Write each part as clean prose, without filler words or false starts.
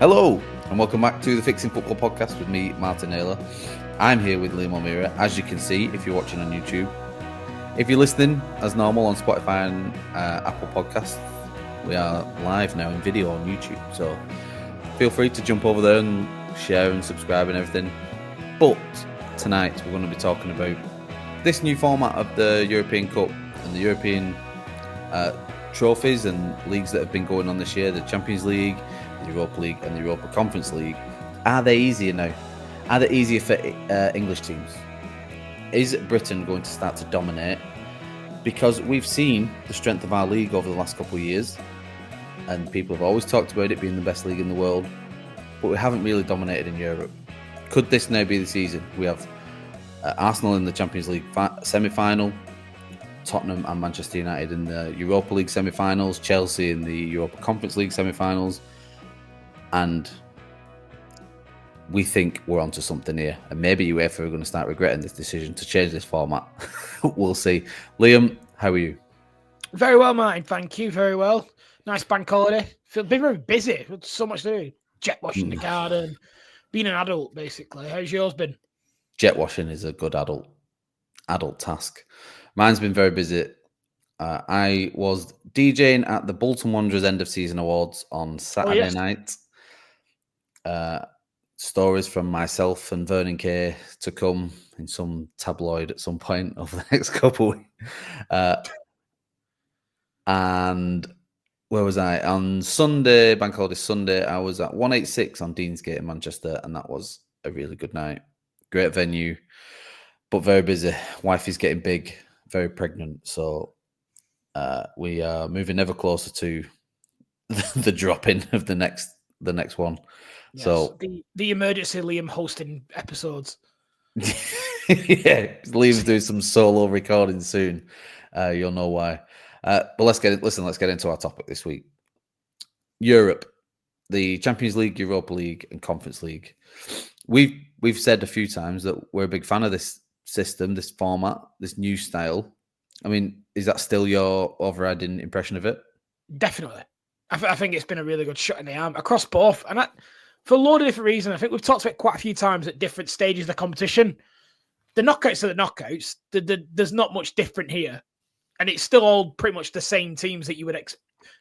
Hello, and welcome back to the Fixing Football podcast with me, Martin Naylor. I'm here with Liam O'Meara, as you can see if you're watching on YouTube. If you're listening, as normal, on Spotify and Apple Podcasts, we are live now in video on YouTube. So feel free to jump over there and share and subscribe and everything. But tonight we're going to be talking about this new format of the European Cup and the European trophies and leagues that have been going on this year, the Champions League, the Europa League and the Europa Conference League. Are they easier now? Are they easier for English teams? Is Britain going to start to dominate? Because we've seen the strength of our league over the last couple of years, and people have always talked about it being the best league in the world, but we haven't really dominated in Europe. Could this now be the season? We have Arsenal in the Champions League semi-final, Tottenham and Manchester United in the Europa League semi-finals, Chelsea in the Europa Conference League semi-finals, and we think we're onto something here. And maybe UEFA are going to start regretting this decision to change this format. We'll see. Liam, how are you? Very well, Martin. Thank you. Very well. Nice bank holiday. Feel very busy. So much to do. Jet washing the garden. Being an adult, basically. How's yours been? Jet washing is a good adult task. Mine's been very busy. I was DJing at the Bolton Wanderers end of season awards on Saturday night. Stories from myself and Vernon Kay to come in some tabloid at some point over the next couple of weeks. And where was I? On Sunday, Bank Holiday Sunday, I was at 186 on Deansgate in Manchester, and that was a really good night. Great venue, but very busy. Wife is getting big, very pregnant, so we are moving ever closer to the drop-in of the next one. Yes, so the emergency Liam hosting episodes. Yeah, Liam's doing some solo recording soon. You'll know why. But let's get into our topic this week. Europe, the Champions League, Europa League, and Conference League. We've said a few times that we're a big fan of this system, this format, this new style. I mean, is that still your overriding impression of it? Definitely. I think it's been a really good shot in the arm across both. And for a lot of different reasons, I think we've talked about it quite a few times at different stages of the competition. The knockouts are the knockouts. There's not much different here. And it's still all pretty much the same teams that you would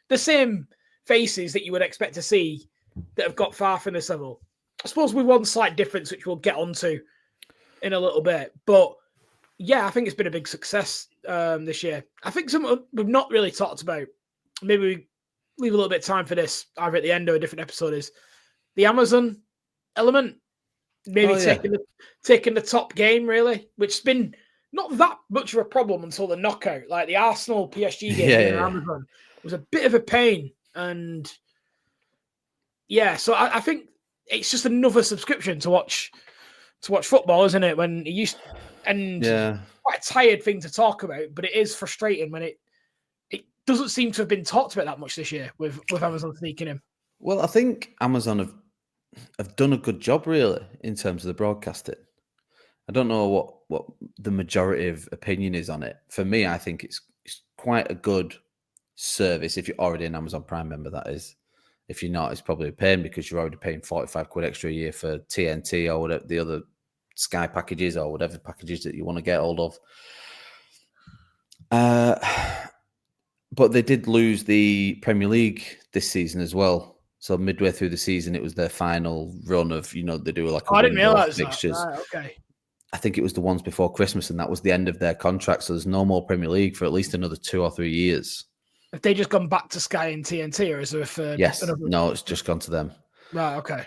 the same faces that you would expect to see that have got far from this level. I suppose with one slight difference, which we'll get onto in a little bit. But yeah, I think it's been a big success this year. I think something we've not really talked about, maybe we leave a little bit of time for this, either at the end or a different episode, is the Amazon element. Maybe taking the top game, really, which has been not that much of a problem until the knockout. Like the Arsenal PSG game on Amazon was a bit of a pain. And yeah, so I think it's just another subscription to watch football, isn't it? When it used quite a tired thing to talk about, but it is frustrating when it doesn't seem to have been talked about that much this year with Amazon sneaking in. Well, I think Amazon have done a good job, really, in terms of the broadcasting. I don't know what the majority of opinion is on it. For me, I think it's quite a good service if you're already an Amazon Prime member, that is. If you're not, it's probably a pain because you're already paying 45 quid extra a year for TNT or whatever the other Sky packages or whatever packages that you want to get hold of. But they did lose the Premier League this season as well. So midway through the season, it was their final run of, they do like I didn't realise fixtures. That. Right, okay. I think it was the ones before Christmas, and that was the end of their contract. So there's no more Premier League for at least another 2 or 3 years. Have they just gone back to Sky and TNT, or is there a third? Yes. No, it's just gone to them. Right, okay.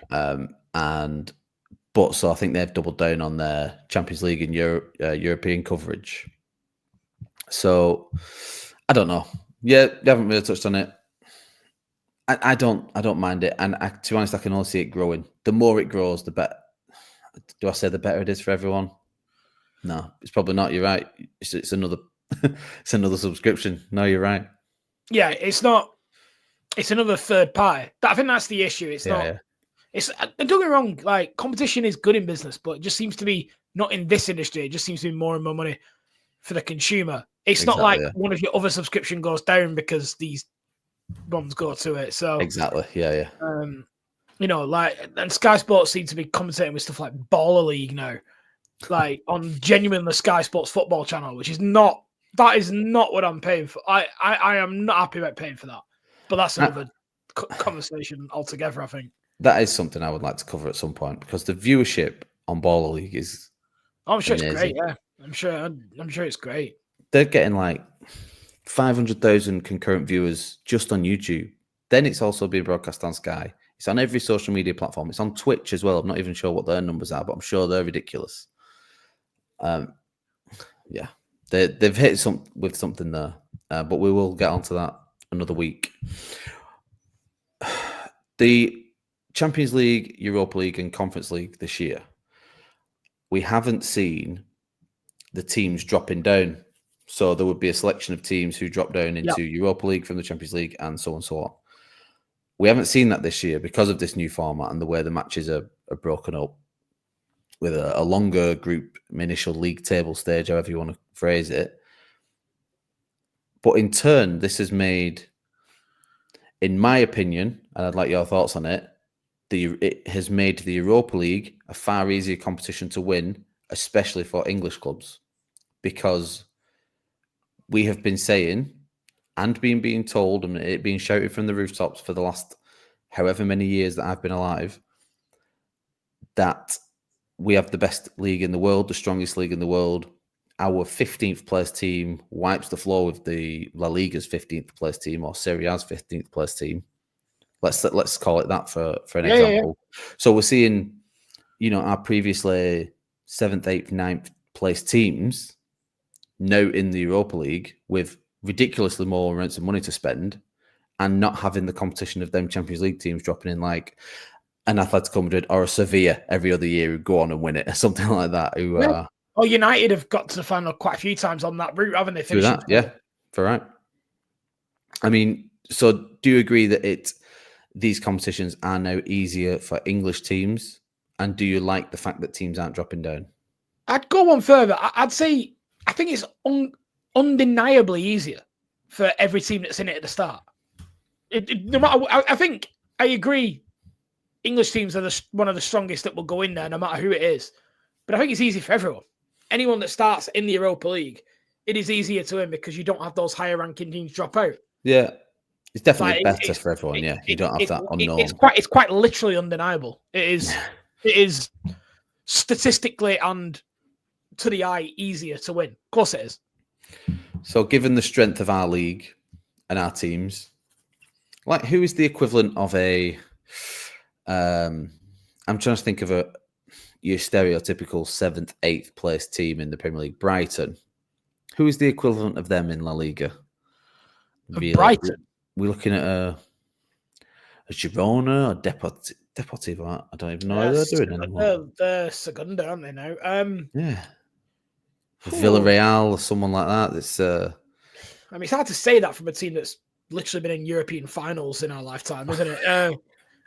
So I think they've doubled down on their Champions League and European coverage. So I don't know. Yeah, they haven't really touched on it. I don't mind it, and to be honest, I can only see it growing. The more it grows, the better. Do I say the better it is for everyone? No, it's probably not. You're right. It's another it's another subscription. No, you're right. Yeah, it's not. It's another third party. I think that's the issue. It's not. Yeah. It's don't get me wrong. Like, competition is good in business, but it just seems to be not in this industry. It just seems to be more and more money for the consumer. It's not like one of your other subscription goes down because these ones go to it. So exactly, yeah. You know, like, and Sky Sports seem to be commentating with stuff like Baller League now, like on genuinely Sky Sports football channel, which is not, that is not what I'm paying for. I am not happy about paying for that, but that's another conversation altogether, I think. That is something I would like to cover at some point, because the viewership on Baller League is I'm sure amazing. It's great. Yeah, I'm sure it's great. They're getting like 500,000 concurrent viewers just on YouTube. Then it's also being broadcast on Sky. It's on every social media platform. It's on Twitch as well. I'm not even sure what their numbers are, but I'm sure they're ridiculous. Yeah, they've hit with something there, but we will get onto that another week. The Champions League, Europa League, and Conference League this year, we haven't seen the teams dropping down. So there would be a selection of teams who drop down into Europa League from the Champions League and so on and so on. We haven't seen that this year because of this new format and the way the matches are broken up with a longer group initial league table stage, however you want to phrase it. But in turn, this has made, in my opinion, and I'd like your thoughts on it, it has made the Europa League a far easier competition to win, especially for English clubs, because we have been saying and being told, and it being shouted from the rooftops for the last however many years that I've been alive, that we have the best league in the world, the strongest league in the world. Our 15th place team wipes the floor with the La Liga's 15th place team or Serie A's 15th place team. Let's call it that for an example. Yeah. So we're seeing, our previously 7th, 8th, 9th place teams now in the Europa League with ridiculously more amounts of money to spend and not having the competition of them Champions League teams dropping in like an Atletico Madrid or a Sevilla every other year who go on and win it or something like that. United have got to the final quite a few times on that route, haven't they? Through that, yeah, for right. I mean, so do you agree that these competitions are now easier for English teams? And do you like the fact that teams aren't dropping down? I'd go one further. I'd say I think it's undeniably easier for every team that's in it at the start. No matter, I think I agree. English teams are one of the strongest that will go in there, no matter who it is. But I think it's easy for everyone. Anyone that starts in the Europa League, it is easier to win because you don't have those higher ranking teams drop out. Yeah, it's definitely better for everyone. Yeah, you don't have that unknown. It's quite literally undeniable. It is statistically and to the eye easier to win. Of course it is. So given the strength of our league and our teams, like who is the equivalent of a I'm trying to think of your stereotypical 7th, 8th place team in the Premier League, Brighton. Who is the equivalent of them in La Liga? Brighton. We're looking at a Girona or Deportivo. I don't even know how they're doing anymore. They're Segunda, aren't they now? Yeah. Villarreal or someone like that. It's I mean, it's hard to say that from a team that's literally been in European finals in our lifetime, isn't it?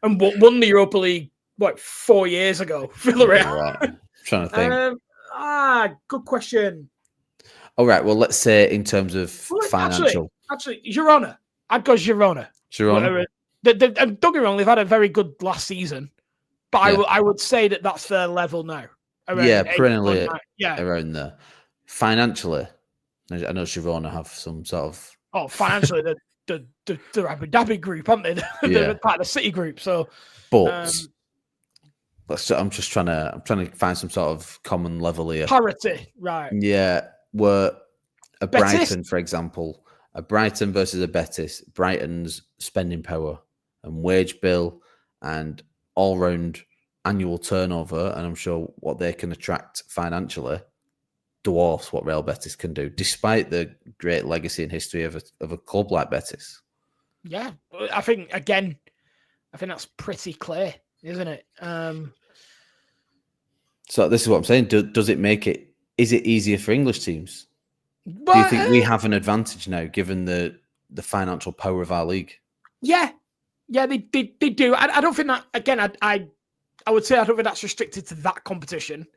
And won the Europa League, 4 years ago? Villarreal. Right. I'm trying to think. Good question. All right. Well, let's say in terms of financial. Actually, Girona. I'd go Girona. Girona. Don't get me wrong, they've had a very good last season, but I would say that that's their level now. Perennially around there. Financially, I know Girona have some sort of. Oh, financially, the Abu Dhabi group, aren't they? They're part of the City group. So, but I'm trying to find some sort of common level here. Parity, right? Yeah, where a Brighton, for example, a Brighton versus a Betis, Brighton's spending power and wage bill and all-round annual turnover, and I'm sure what they can attract financially dwarfs what Real Betis can do, despite the great legacy and history of a club like Betis. Yeah, I think that's pretty clear, isn't it? So this is what I'm saying. Does it make it? Is it easier for English teams? Do you think we have an advantage now, given the financial power of our league? Yeah, they do. I don't think that. Again, I would say I don't think that's restricted to that competition.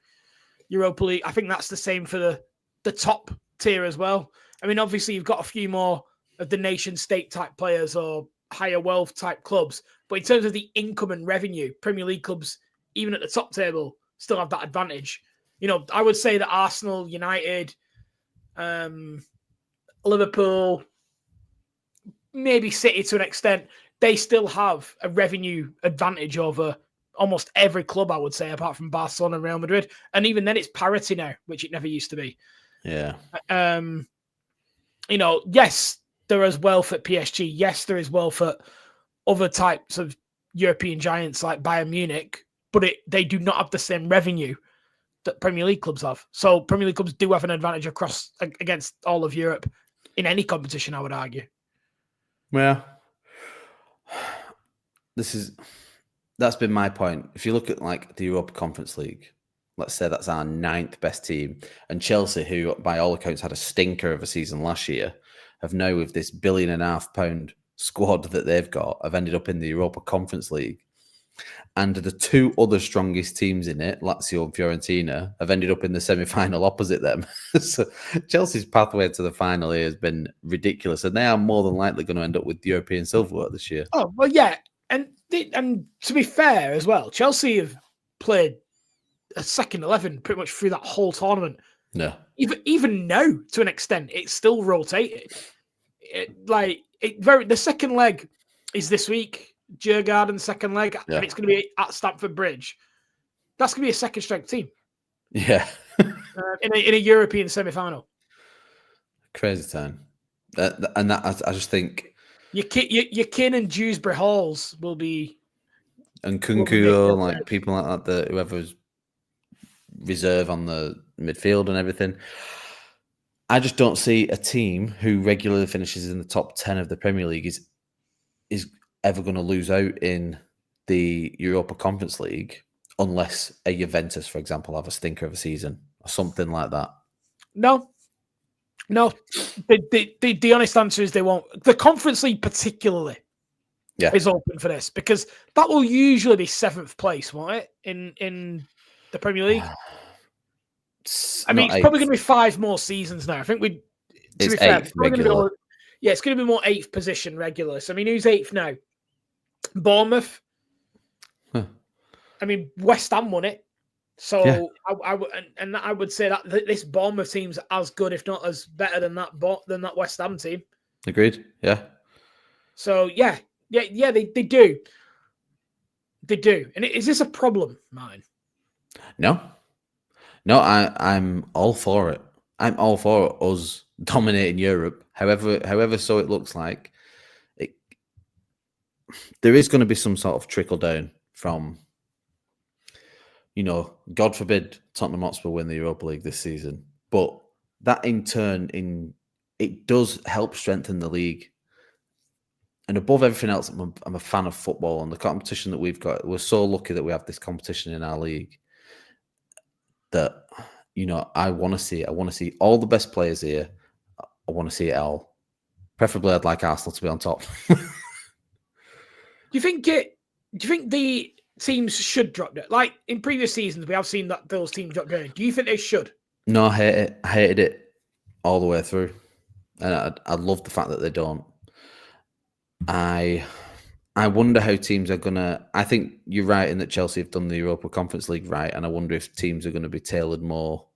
Europa League. I think that's the same for the top tier as well. I mean, obviously you've got a few more of the nation state type players or higher wealth type clubs, But in terms of the income and revenue, Premier League clubs, even at the top table, still have that advantage. I would say that Arsenal, United, Liverpool, maybe City to an extent, they still have a revenue advantage over almost every club, I would say, apart from Barcelona and Real Madrid. And even then, it's parity now, which it never used to be. Yeah. Yes, there is wealth at PSG. Yes, there is wealth at other types of European giants like Bayern Munich, but they do not have the same revenue that Premier League clubs have. So Premier League clubs do have an advantage against all of Europe in any competition, I would argue. Well, that's been my point. If you look at like the Europa Conference League, let's say that's our 9th best team, and Chelsea, who by all accounts had a stinker of a season last year, have now with this £1.5 billion squad that they've got, have ended up in the Europa Conference League. And the 2 other strongest teams in it, Lazio and Fiorentina, have ended up in the semi-final opposite them. So Chelsea's pathway to the final here has been ridiculous, and they are more than likely going to end up with the European silverware this year. Oh, well, yeah. And to be fair as well, Chelsea have played a second 11 pretty much through that whole tournament. Yeah. Even now, to an extent, it's still rotated. The second leg is this week. Djurgården second leg, and it's going to be at Stamford Bridge. That's going to be a second-strength team. Yeah. in a European semi-final. Crazy time. I just think your Kin and Dewsbury Halls will be, and Kunku, like people like that, whoever's reserve on the midfield and everything. I just don't see a team who regularly finishes in the top 10 of the Premier League is ever going to lose out in the Europa Conference League unless a Juventus, for example, have a stinker of a season or something like that. No. The honest answer is they won't. The Conference League particularly is open for this because that will usually be 7th place, won't it, in the Premier League? It's probably going to be 5 more seasons now. I think it's 8th regular. It's going to be more 8th position regular. So, who's 8th now? Bournemouth. Huh. West Ham won it. So I would say that this Bournemouth team's as good, if not as better than that West Ham team. Agreed. Yeah. So they do. They do. And is this a problem, mine? No, I'm all for it. I'm all for us dominating Europe. However, so it looks like there is going to be some sort of trickle down from, God forbid Tottenham Hotspur win the Europa League this season, but that in turn, it does help strengthen the league. And above everything else, I'm a fan of football and the competition that we've got. We're so lucky that we have this competition in our league that, I want to see it. I want to see all the best players here. I want to see it all. Preferably, I'd like Arsenal to be on top. Do you think the teams should drop down? Like in previous seasons, we have seen that those teams drop down. Do you think they should? No, I hate it. I hated it all the way through. And I love the fact that they don't. I wonder how teams are going to... I think you're right in that Chelsea have done the Europa Conference League right, and I wonder if teams are going to be tailored more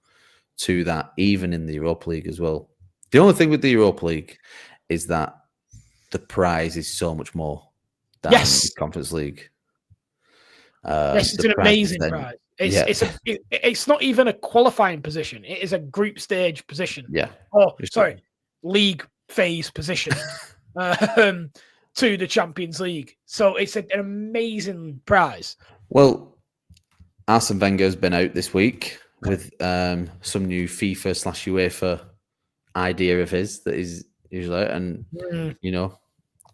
to that, even in the Europa League as well. The only thing with the Europa League is that the prize is so much more than the Conference League. Yes, it's an amazing prize. It's not even a qualifying position. It is a group stage position. Yeah. League phase position to the Champions League. So it's an amazing prize. Well, Arsene Wenger's been out this week with some new FIFA/UEFA idea of his that is usually out. And,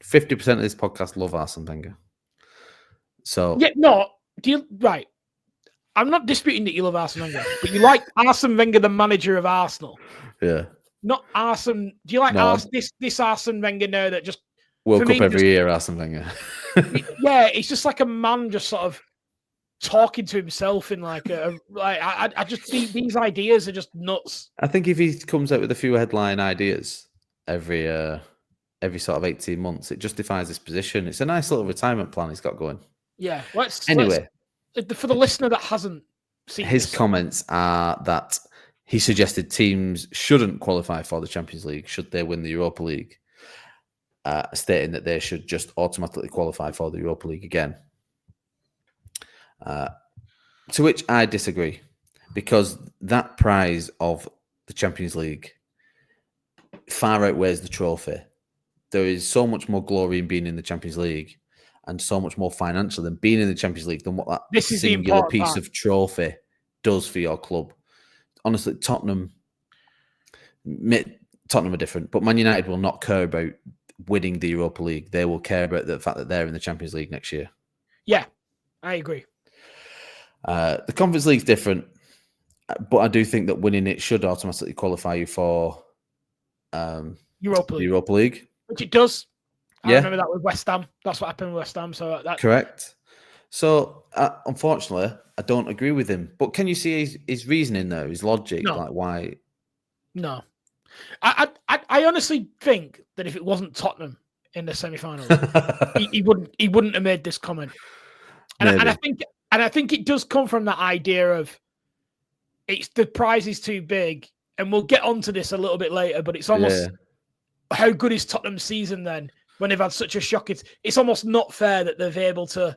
50% of this podcast love Arsene Wenger. So... Yeah, no. Right. I'm not disputing that you love Arsene Wenger, but you like Arsene Wenger, the manager of Arsenal. Yeah. Not Arsene. Do you like this Arsene Wenger now that just World Cup every year, Arsene Wenger? Yeah, it's just like a man just sort of talking to himself in I just think these ideas are just nuts. I think if he comes out with a few headline ideas every every sort of 18 months. It justifies his position. It's a nice little retirement plan he's got going. Yeah. Anyway, For the listener that hasn't seen his this, comments are that he suggested teams shouldn't qualify for the Champions League should they win the Europa League, stating that they should just automatically qualify for the Europa League again. To which I disagree, because that prize of the Champions League far outweighs the trophy. There is so much more glory in being in the Champions League and so much more financial than being in the Champions League than what that singular piece of trophy does for your club. Honestly, Tottenham are different, but Man United will not care about winning the Europa League. They will care about the fact that they're in the Champions League next year. Yeah, I agree. The Conference League's different, but I do think that winning it should automatically qualify you for Europa League. Which it does. I remember that with West Ham. That's what happened with West Ham. So correct. So unfortunately, I don't agree with him. But can you see his reasoning there, his logic, like why? No, I honestly think that if it wasn't Tottenham in the semi-final, he wouldn't have made this comment. And I think it does come from that idea of the prize is too big, and we'll get onto this a little bit later. But it's almost how good is Tottenham's season then when they've had such a shock? It's almost not fair that they're able to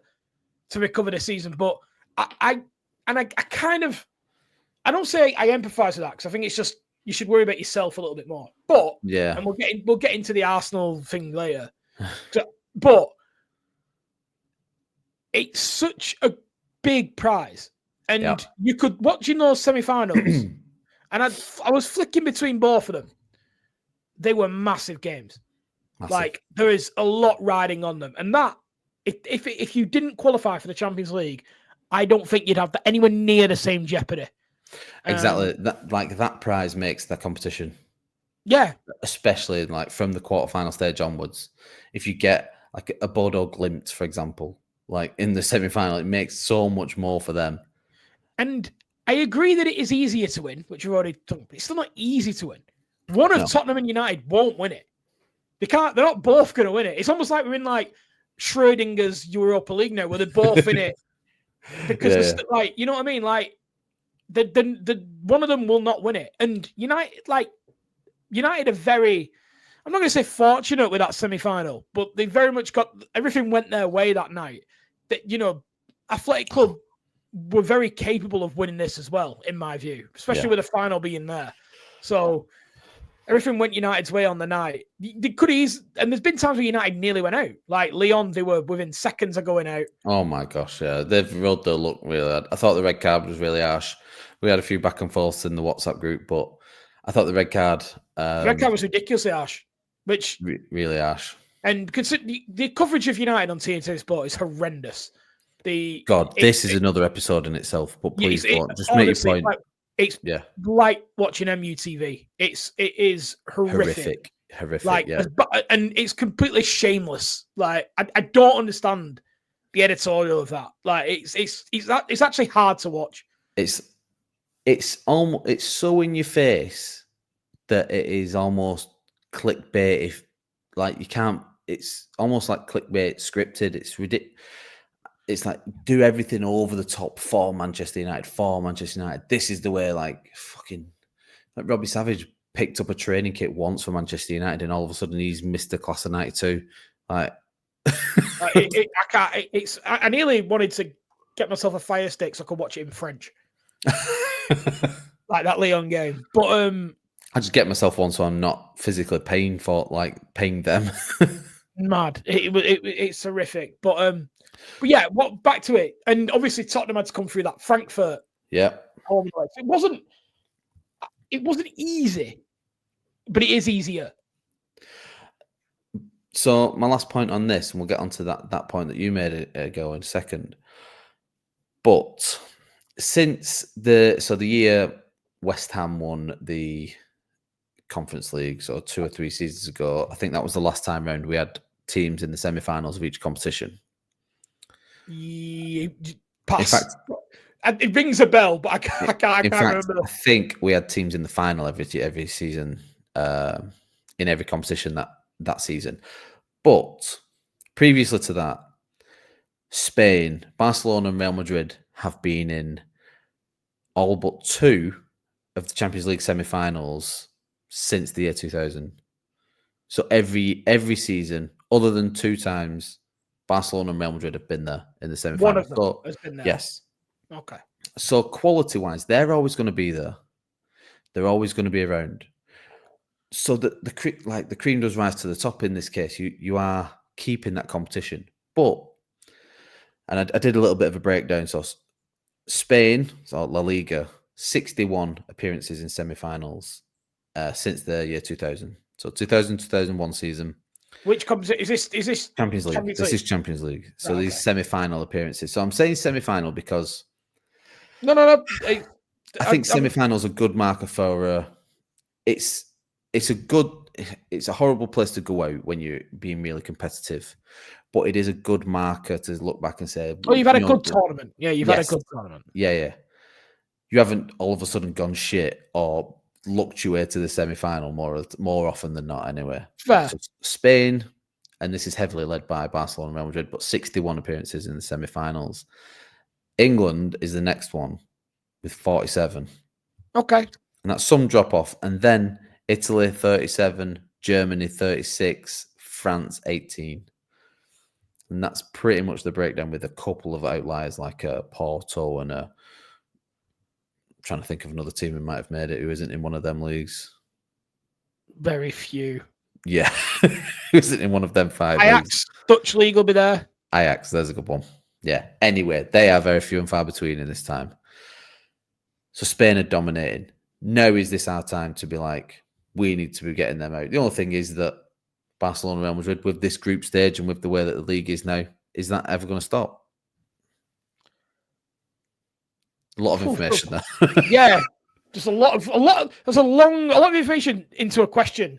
recover the season. But I don't say I empathise with that, because I think it's just you should worry about yourself a little bit more. But and we'll get into the Arsenal thing later. But it's such a big prize, and you could watching those semi-finals, and I was flicking between both of them. They were massive games. Like there is a lot riding on them, and that if you didn't qualify for the Champions League, I don't think you'd have anywhere near the same jeopardy. Exactly. That prize makes the competition. Yeah. Especially like from the quarterfinal stage onwards. If you get like a Bodo Glimt, for example, like in the semi-final, it makes so much more for them. And I agree that it is easier to win, which we've already talked about. It's still not easy to win. One of Tottenham and United won't win it. They're not both going to win it. It's almost like we're in like Schrodinger's Europa League now, where they're both in it. Because like, you know what I mean? Like the one of them will not win it. And United are very, I'm not going to say fortunate with that semi-final, but they very much got, everything went their way that night. That, you know, Athletic Club were very capable of winning this as well, in my view, especially with the final being there. So everything went United's way on the night. They could and there's been times where United nearly went out. Like Lyon, they were within seconds of going out. Oh my gosh, yeah. They've rode their luck really hard. I thought the red card was really harsh. We had a few back and forths in the WhatsApp group, but I thought the red card... the red card was ridiculously harsh. Which really harsh. And consider the coverage of United on TNT Sport is horrendous. This is another episode in itself, but please just make your point. It's like watching MUTV. It is horrific. Horrific. And it's completely shameless. Like I don't understand the editorial of that. Like it's actually hard to watch. It's so in your face that it is almost clickbait. If like you can't, it's almost like clickbait scripted. It's ridiculous. It's like do everything over the top for Manchester United. This is the way. Like fucking, like Robbie Savage picked up a training kit once for Manchester United, and all of a sudden he's Mr. Class of '92. Like, I can't. I nearly wanted to get myself a Fire Stick so I could watch it in French, like that Lyon game. But I just get myself one so I'm not physically paying them. Mad. It's horrific. But yeah, back to it. And obviously Tottenham had to come through that Frankfurt. Yeah. It wasn't easy, but it is easier. So my last point on this, and we'll get onto that point that you made ago in a second. But since the year West Ham won the Conference League, so 2 or 3 seasons ago, I think that was the last time round we had teams in the semi-finals of each competition. Pass. In fact, it rings a bell, but I can't remember. I think we had teams in the final every season in every competition that that season. But previously to that, Spain, Barcelona, and Real Madrid have been in all but 2 of the Champions League semi-finals since the year 2000. So every season, other than 2 times, Barcelona and Real Madrid have been there in the semi-finals. One of them has been there. Yes. Okay. So quality-wise, they're always going to be there. They're always going to be around. So the cream does rise to the top in this case. You are keeping that competition. But, and I did a little bit of a breakdown. So Spain, so La Liga, 61 appearances in semi-finals since the year 2000. So 2000-2001 season. Which competition is this? Champions League. This is Champions League. So right, these semi-final appearances. So I'm saying semi-final because no. I think semi-finals are a good marker for. It's a horrible place to go out when you're being really competitive, but it is a good marker to look back and say, "Oh, you've had a good tournament." Yeah, you've had a good tournament. Yeah. You haven't all of a sudden gone shit or looked your way to the semi-final more often than not. Anyway, fair. So Spain, and this is heavily led by Barcelona and Real Madrid, but 61 appearances in the semi-finals. England is the next one with 47. Okay. And that's some drop off. And then Italy 37, Germany 36, France 18. And that's pretty much the breakdown with a couple of outliers like Porto and I'm trying to think of another team who might have made it who isn't in one of them leagues. Very few. Yeah. Who isn't in one of them 5 Ajax, leagues. Dutch league will be there. Ajax, there's a good one. Yeah. Anyway, they are very few and far between in this time. So Spain are dominating. Now is this our time to be like, we need to be getting them out? The only thing is that Barcelona, Real Madrid, with this group stage and with the way that the league is now, is that ever going to stop? A lot of information there. Yeah, just a lot. There's a lot of information into a question.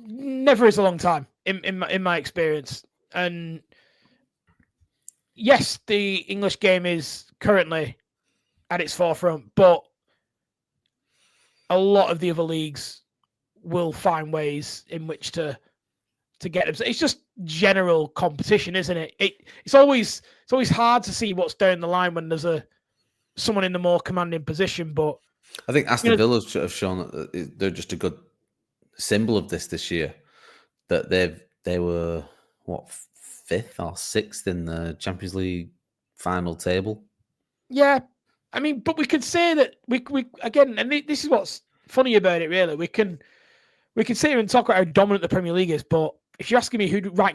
Never is a long time in my experience, and yes, the English game is currently at its forefront, but a lot of the other leagues will find ways in which to get them. It's just general competition, isn't it? It's always hard to see what's down the line when there's someone in the more commanding position. But I think Aston Villa have shown that they're just a good symbol of this year. That they were what, 5th or 6th in the Champions League final table. Yeah, I mean, but we could say that we again, and this is what's funny about it. Really, we can sit here and talk about how dominant the Premier League is, but if you're asking me who I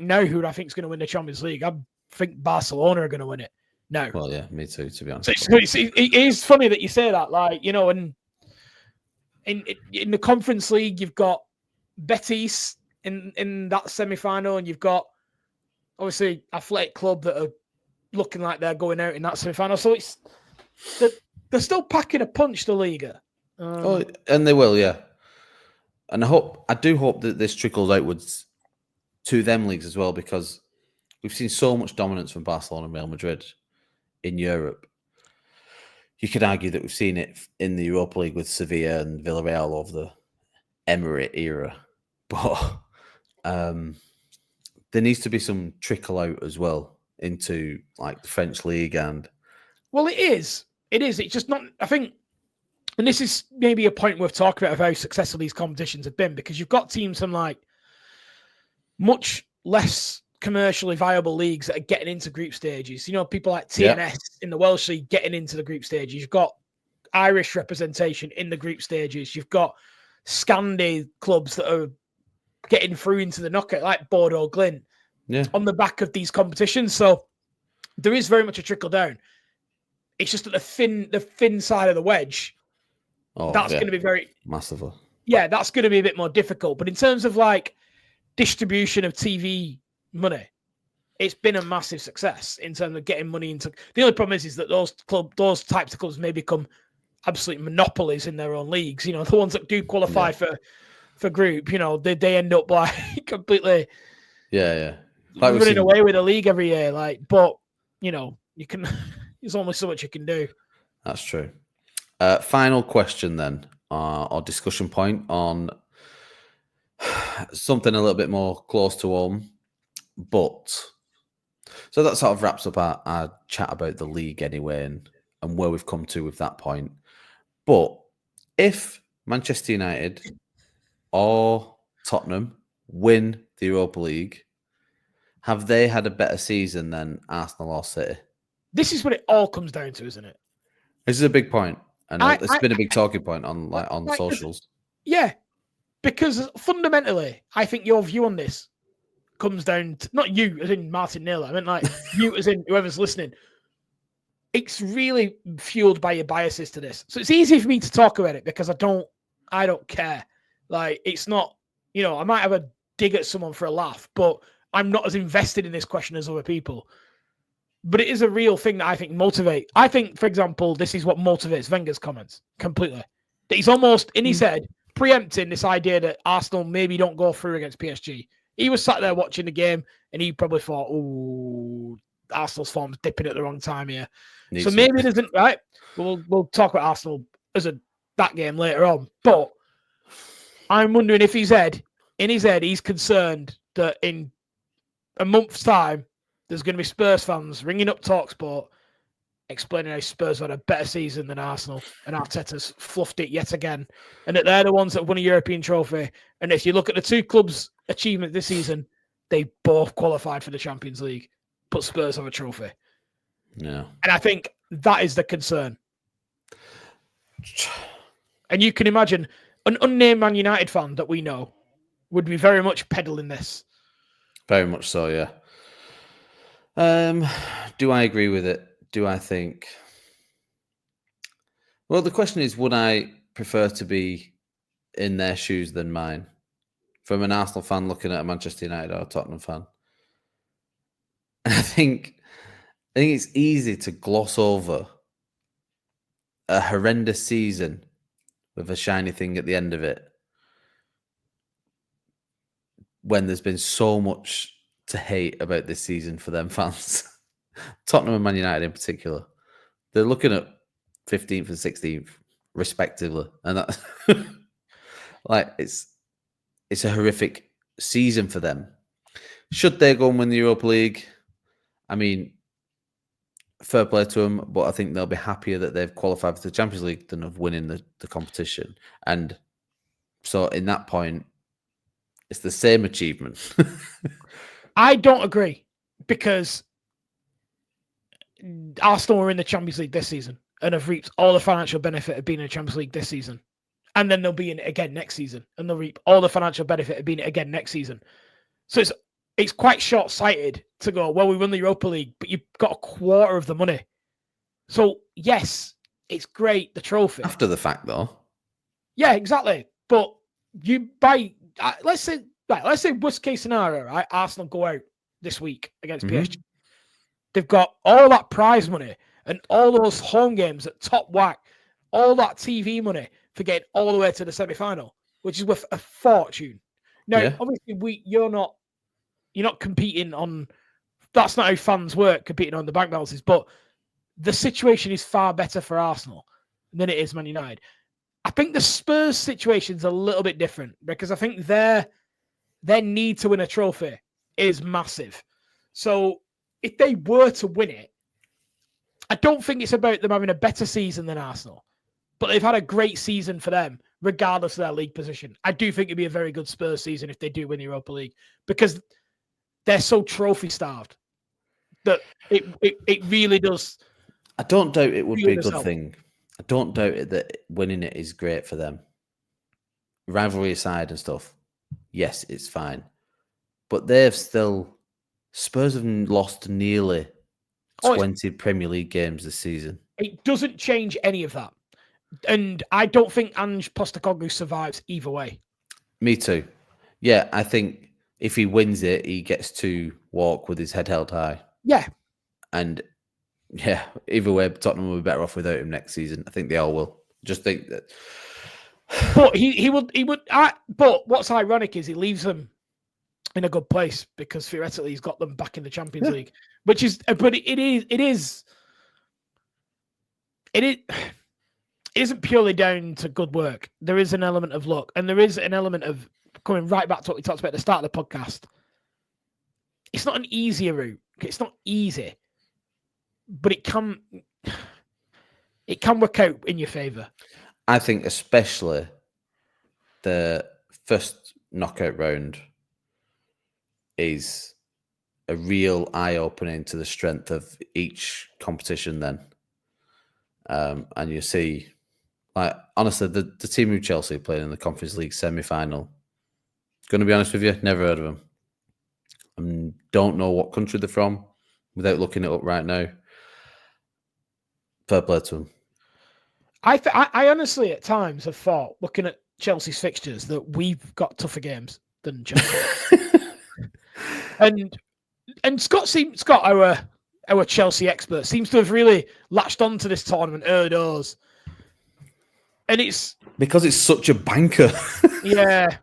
think is going to win the Champions League, I think Barcelona are going to win it. No. Well, yeah, me too, to be honest. It is funny that you say that. Like, you know, and in the Conference League, you've got Betis in that semi-final, and you've got obviously Athletic Club that are looking like they're going out in that semi-final. So they're still packing a punch, the Liga. And they will, yeah. And I do hope that this trickles outwards to them leagues as well, because we've seen so much dominance from Barcelona and Real Madrid in Europe. You could argue that we've seen it in the Europa League with Sevilla and Villarreal over the Emery era. But there needs to be some trickle out as well into like the French league and... Well, it is. It's just not... I think... And this is maybe a point worth talking about of how successful these competitions have been, because you've got teams from like much less commercially viable leagues that are getting into group stages. You know, people like TNS in the Welsh League getting into the group stages. You've got Irish representation in the group stages. You've got Scandi clubs that are getting through into the knockout, like Bordeaux Glint, on the back of these competitions. So there is very much a trickle down. It's just that the thin side of the wedge, that's going to be very massively. Yeah, that's going to be a bit more difficult. But in terms of like distribution of TV money, it's been a massive success in terms of getting money into. The only problem is that those types of clubs may become absolute monopolies in their own leagues. You know, the ones that do qualify for group, you know, they end up like completely like running away with the league every year. Like, but you know, you can. There's only so much you can do. That's true. Final question then or discussion point on something a little bit more close to home. But so that sort of wraps up our chat about the league anyway, and where we've come to with that point. But if Manchester United or Tottenham win the Europa League, have they had a better season than Arsenal or City? This is what it all comes down to, isn't it? This is a big point, and it's been a big talking point on socials. Yeah, because fundamentally, I think your view on this comes down to, not you as in Martin Naylor, I meant like you as in whoever's listening. It's really fueled by your biases to this. So it's easy for me to talk about it because I don't care. Like, it's not, I might have a dig at someone for a laugh, but I'm not as invested in this question as other people. But it is a real thing that I think motivates. I think, for example, this is what motivates Wenger's comments completely. That he's almost, in his head, preempting this idea that Arsenal maybe don't go through against PSG. He was sat there watching the game and he probably thought, oh, Arsenal's form's dipping at the wrong time here. So maybe it isn't, right? We'll talk about Arsenal as that game later on. But I'm wondering if in his head, he's concerned that in a month's time, there's going to be Spurs fans ringing up TalkSport explaining how Spurs had a better season than Arsenal and Arteta's fluffed it yet again. And that they're the ones that won a European trophy. And if you look at the two clubs' achievement this season, they both qualified for the Champions League, but Spurs have a trophy. Yeah. And I think that is the concern. And you can imagine an unnamed Man United fan that we know would be very much peddling this. Very much so, yeah. Do I agree with it? Do I think? Well, the question is, would I prefer to be in their shoes than mine? From an Arsenal fan looking at a Manchester United or a Tottenham fan. I think it's easy to gloss over a horrendous season with a shiny thing at the end of it when there's been so much to hate about this season for them fans. Tottenham and Man United in particular. They're looking at 15th and 16th, respectively. And that like it's a horrific season for them. Should they go and win the Europa League? I mean, fair play to them, but I think they'll be happier that they've qualified for the Champions League than of winning the competition. And so in that point, it's the same achievement. I don't agree because Arsenal were in the Champions League this season and have reaped all the financial benefit of being in the Champions League this season. And then they'll be in it again next season. And they'll reap all the financial benefit of being in it again next season. So it's quite short-sighted to go, well, we won the Europa League, but you've got a quarter of the money. So, yes, it's great, the trophy. After the fact, though. Yeah, exactly. But you buy, let's say worst case scenario, right? Arsenal go out this week against PSG. They've got all that prize money and all those home games at top whack, all that TV money for getting all the way to the semi-final, which is worth a fortune. Now, obviously, you're not competing on. That's not how fans work, competing on the bank balances. But the situation is far better for Arsenal than it is Man United. I think the Spurs situation is a little bit different because I think their need to win a trophy is massive. So if they were to win it, I don't think it's about them having a better season than Arsenal. But they've had a great season for them, regardless of their league position. I do think it'd be a very good Spurs season if they do win the Europa League because they're so trophy starved that it really does. I don't doubt it would be a good thing. I don't doubt it that winning it is great for them. Rivalry aside and stuff, yes, it's fine. But Spurs have lost nearly 20 Premier League games this season. It doesn't change any of that. And I don't think Ange Postecoglou survives either way. Me too. Yeah, I think if he wins it, he gets to walk with his head held high. Yeah. And yeah, either way, Tottenham will be better off without him next season. I think they all will. Just think that. But he would. But what's ironic is he leaves them in a good place because theoretically he's got them back in the Champions League, which is. But it is. isn't purely down to good work. There is an element of luck, and there is an element of coming right back to what we talked about at the start of the podcast. It's not an easier route. It's not easy, but it can work out in your favour. I think especially the first knockout round is a real eye-opening to the strength of each competition then. And you see, like, honestly, the team who Chelsea played in the Conference League semi-final, going to be honest with you, never heard of them. I don't know what country they're from without looking it up right now. Fair play to them. I honestly, at times, have thought, looking at Chelsea's fixtures, that we've got tougher games than Chelsea. and Scott, our Chelsea expert, seems to have really latched onto this tournament early doors. And it's because it's such a banker. Yeah.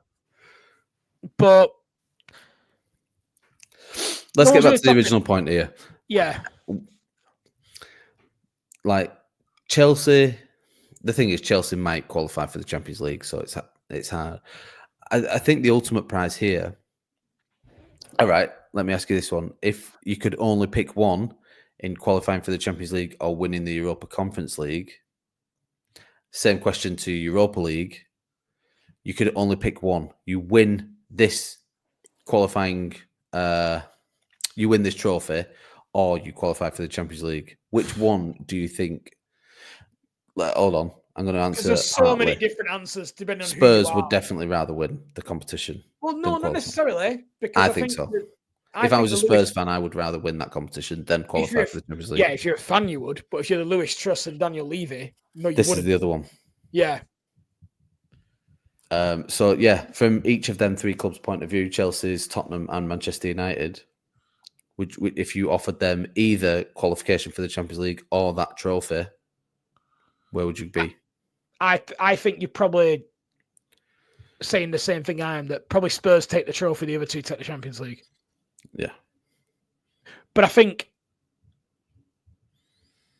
But let's get back to the original point here. Yeah. Like, Chelsea, the thing is, Chelsea might qualify for the Champions League, so it's hard. I think the ultimate prize here. All right, let me ask you this one: if you could only pick one in qualifying for the Champions League or winning the Europa Conference League, same question to Europa League. You could only pick one. You win this qualifying. You win this trophy, or you qualify for the Champions League. Which one do you think? Hold on, I'm going to answer. There's so many different answers depending on Spurs who you would are. definitely rather win the competition. Well, no, not necessarily. Because I think so. If I was a Spurs fan, I would rather win that competition than qualify for the Champions League. Yeah, if you're a fan, you would. But if you're the Lewis Truss and Daniel Levy, no, you this wouldn't. Is the other one. Yeah. So, yeah, from each of them three clubs' point of view, Chelsea's, Tottenham and Manchester United, which if you offered them either qualification for the Champions League or that trophy, where would you be? I think you're probably saying the same thing I am, that probably Spurs take the trophy, the other two take the Champions League. Yeah. But I think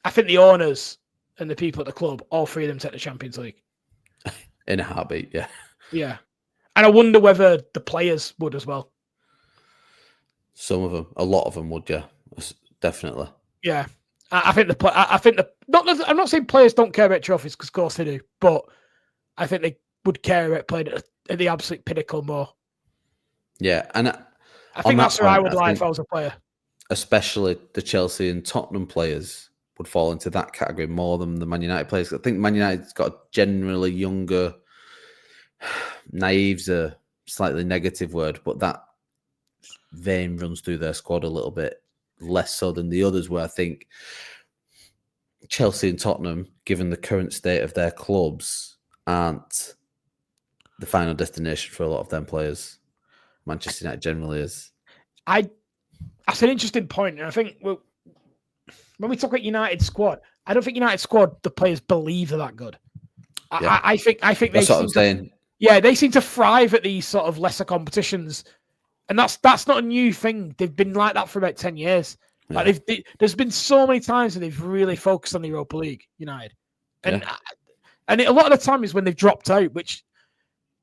the owners and the people at the club, all three of them take the Champions League. In a heartbeat, yeah. Yeah. And I wonder whether the players would as well. Some of them, a lot of them would, yeah. Definitely. Yeah. I'm not saying players don't care about trophies, because of course they do, but I think they would care about playing at the absolute pinnacle more. Yeah, and I think that's where I would lie if I was a player. Especially the Chelsea and Tottenham players would fall into that category more than the Man United players. I think Man United's got a generally younger, naive's a slightly negative word, but that vein runs through their squad a little bit less so than the others, where I think Chelsea and Tottenham, given the current state of their clubs, aren't the final destination for a lot of them players. Manchester United generally is. That's an interesting point, and I think when we talk about United squad, I don't think United squad the players believe they're that good. Yeah. I think that's what I'm saying. Yeah, they seem to thrive at these sort of lesser competitions, and that's not a new thing. They've been like that for about 10 years. Yeah. Like there's been so many times that they've really focused on the Europa League, United, and a lot of the time is when they've dropped out, which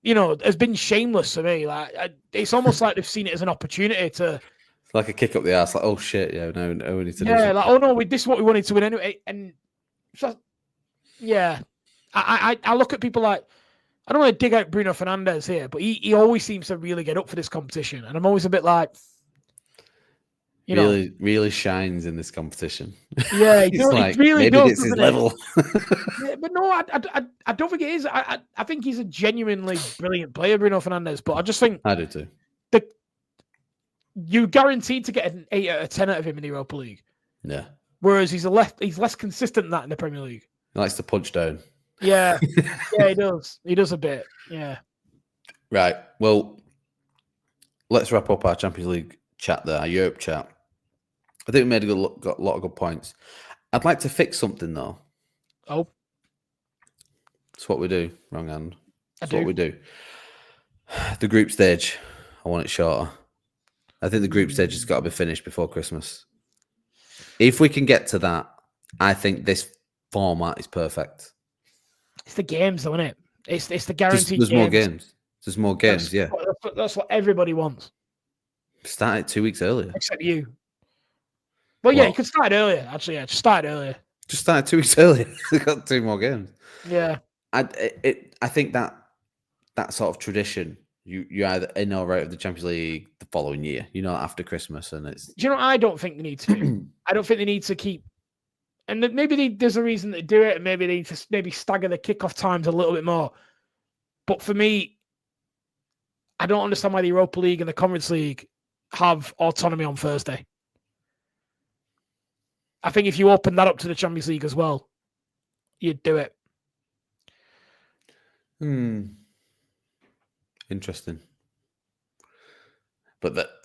has been shameless for me. Like it's almost like they've seen it as an opportunity to. Like a kick up the ass, like, oh shit, no, we need to do like, oh no, this is what we wanted to win anyway. And so, yeah, I look at people like, I don't want to dig out Bruno Fernandes here, but he always seems to really get up for this competition. And I'm always a bit like, really shines in this competition. Yeah, he really maybe does, it's his level. Yeah, but no, I don't think it is. I think he's a genuinely brilliant player, Bruno Fernandes, but I just think I do too. You're guaranteed to get an 8 out of 10 out of him in the Europa League. Yeah. Whereas he's less consistent than that in the Premier League. He likes to punch down. Yeah. Yeah, he does. He does a bit. Yeah. Right. Well, let's wrap up our Champions League chat there, our Europe chat. I think we made got a lot of good points. I'd like to fix something though. Oh. It's what we do, wrong hand. It's what we do. The group stage, I want it shorter. I think the group stage has got to be finished before Christmas. If we can get to that, I think this format is perfect. It's the games, though, isn't it? It's the guaranteed There's games. more games. There's more games, yeah. That's what everybody wants. Start it 2 weeks earlier. Except you. Well, yeah, you could start earlier, actually. Yeah, just start earlier. Just start 2 weeks earlier. We've got 2 more games. Yeah. I think that sort of tradition, you're either in or out of the Champions League the following year, after Christmas, and it's. Do you know what I don't think they need to do? I don't think they need to keep, and maybe there's a reason to do it, and maybe they need to stagger the kickoff times a little bit more. But for me, I don't understand why the Europa League and the Conference League have autonomy on Thursday. I think if you open that up to the Champions League as well, you'd do it. Interesting. But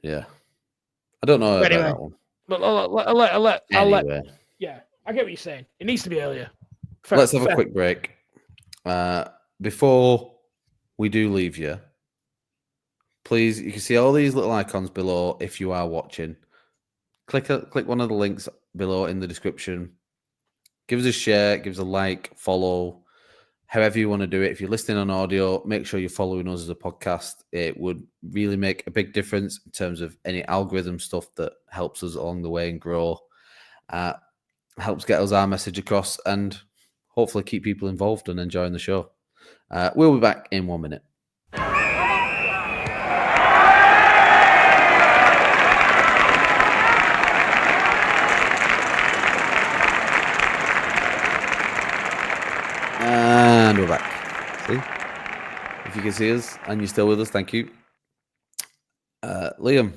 yeah. I don't know about that one. But I'll let. Yeah, I get what you're saying. It needs to be earlier. Let's have a quick break. Before we do leave you, please, you can see all these little icons below if you are watching. Click one of the links below in the description. Give us a share, give us a like, follow, however you want to do it. If you're listening on audio, make sure you're following us as a podcast. It would really make a big difference in terms of any algorithm stuff that helps us along the way and grow. Helps get us our message across and hopefully keep people involved and enjoying the show. We'll be back in 1 minute. And we're back. See? If you can see us and you're still with us, thank you. Liam,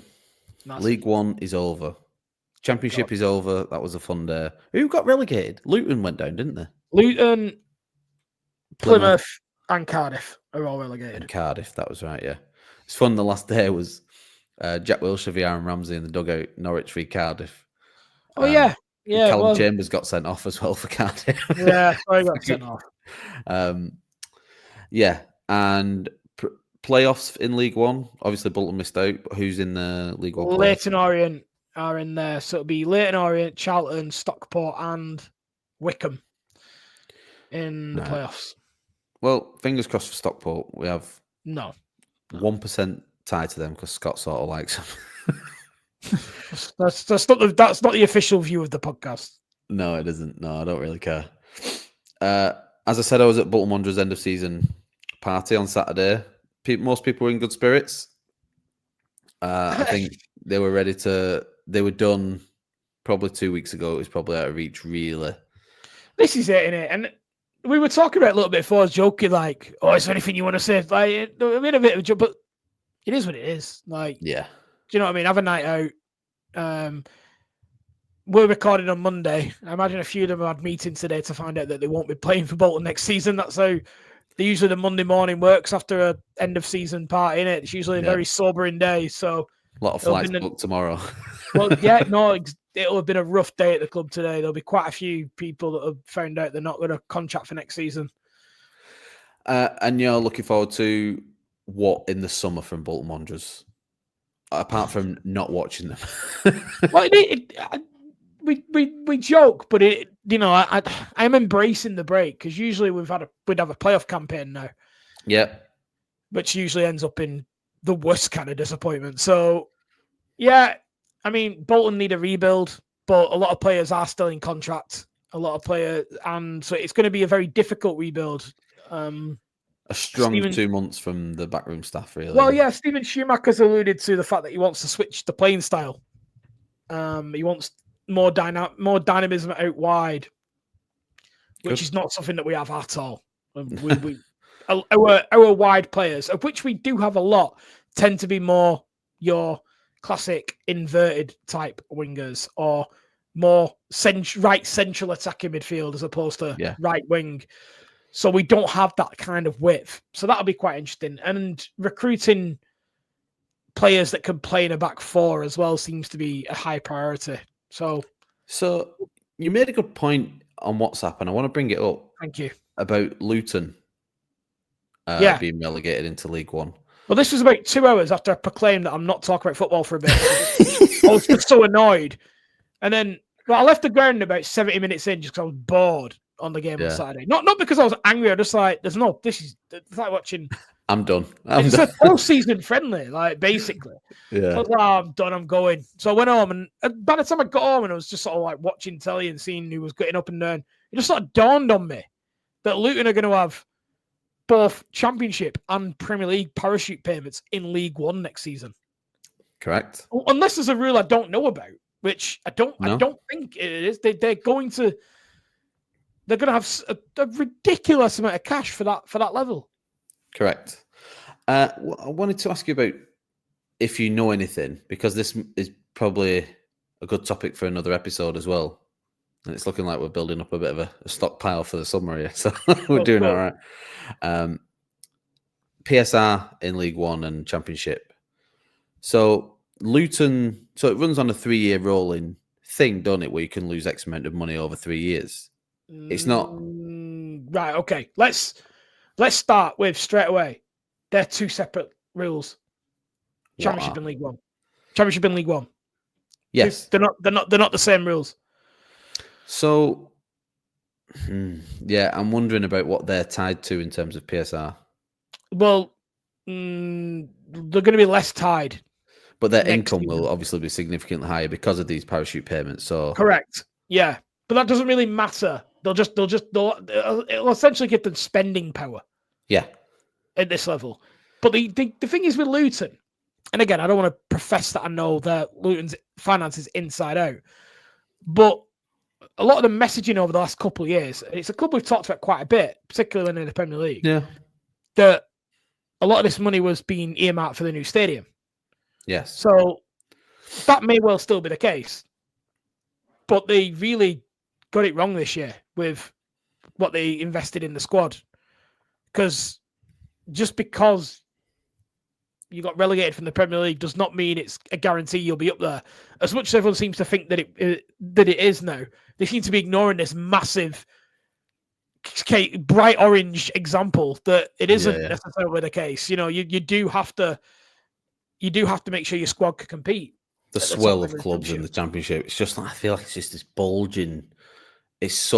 League One is over. Championship is over. That was a fun day. Who got relegated? Luton went down, didn't they? Luton, Plymouth and Cardiff are all relegated. And Cardiff, that was right, yeah. It's fun. The last day was Jack Wilshere v Aaron Ramsey in the dugout, Norwich v Cardiff. Oh, yeah. Yeah, Callum Chambers got sent off as well for Cardiff. Yeah, I got sent off. Yeah, and playoffs in League One. Obviously, Bolton missed out. But who's in the League One? Leyton Orient are in there, so it'll be Leyton Orient, Charlton, Stockport, and Wickham in the playoffs. Well, fingers crossed for Stockport. We have 1% tie to them because Scott sort of likes them. That's not the official view of the podcast. No, it isn't. No, I don't really care. As I said, I was at Bolton Wanderers' end of season party on Saturday. Most people were in good spirits. I think they were ready to. They were done probably 2 weeks ago. It was probably out of reach, really. This is it, innit? And we were talking about it a little bit before, joking, like, "Oh, is there anything you want to say?" Like, I made a bit of a joke, but it is what it is. Like, yeah. Do you know what I mean? Have a night out. We're recording on Monday. I imagine a few of them had meetings today to find out that they won't be playing for Bolton next season. That's how usually the Monday morning works after a end of season party, innit? It's usually a very sobering day. So a lot of flights booked tomorrow. Well, yeah, no, it'll have been a rough day at the club today. There'll be quite a few people that have found out they're not going to contract for next season. And you're looking forward to what in the summer from Bolton Wanderers? Apart from not watching them. Well, we joke, but I'm embracing the break because usually we'd have a playoff campaign now. Yeah. Which usually ends up in the worst kind of disappointment. So, yeah, I mean, Bolton need a rebuild, but a lot of players are still in contract. And so it's going to be a very difficult rebuild. A strong 2 months from the backroom staff, really. Well, yeah, Steven Schumacher's alluded to the fact that he wants to switch the playing style. He wants more dynamism out wide, which is not something that we have at all. Our wide players, of which we do have a lot, tend to be more your classic inverted type wingers or more right central attacking midfield as opposed to right wing. So we don't have that kind of width. So that'll be quite interesting. And recruiting players that can play in a back four as well seems to be a high priority. So you made a good point on WhatsApp, and I want to bring it up. Thank you. About Luton being relegated into League One. Well, this was about 2 hours after I proclaimed that I'm not talking about football for a bit. I was just so annoyed. And then I left the ground about 70 minutes in just because I was bored. on the game on Saturday. Not because I was angry. I just like, it's like watching. I'm done. It's a post-season friendly, like basically. Yeah. So I was like, I'm done. I'm going. So I went home, and by the time I got home, and I was just sort of like watching telly and seeing who was getting up and down, it just sort of dawned on me that Luton are going to have both Championship and Premier League parachute payments in League One next season. Correct. Unless there's a rule I don't know about, which I don't think it is. They're going to have a ridiculous amount of cash for that level. Correct. I wanted to ask you about if you know anything, because this is probably a good topic for another episode as well. And it's looking like we're building up a bit of a stockpile for the summer here. So we're doing all right. PSR in League One and Championship. So Luton, so it runs on a 3-year rolling thing, don't it, where you can lose X amount of money over 3 years. It's not... Right, okay. Let's start with straight away. They're two separate rules. Championship and League One. Championship and League One. Yes. They're not the same rules. So yeah, I'm wondering about what they're tied to in terms of PSR. Well, they're going to be less tied. But their income will obviously be significantly higher because of these parachute payments. So correct. Yeah. But that doesn't really matter. It'll essentially get them spending power. Yeah. At this level. But the thing is with Luton, and again, I don't want to profess that I know that Luton's finances inside out, but a lot of the messaging over the last couple of years, it's a club we've talked about quite a bit, particularly when in the Premier League. Yeah. That a lot of this money was being earmarked for the new stadium. Yes. So that may well still be the case. But they really got it wrong this year with what they invested in the squad. Because just because you got relegated from the Premier League does not mean it's a guarantee you'll be up there. As much as everyone seems to think that it is now, they seem to be ignoring this massive, bright orange example that it isn't necessarily the case. You know, you do have to make sure your squad can compete. The swell of clubs in the Championship. It's just like, I feel like it's just this bulging. It's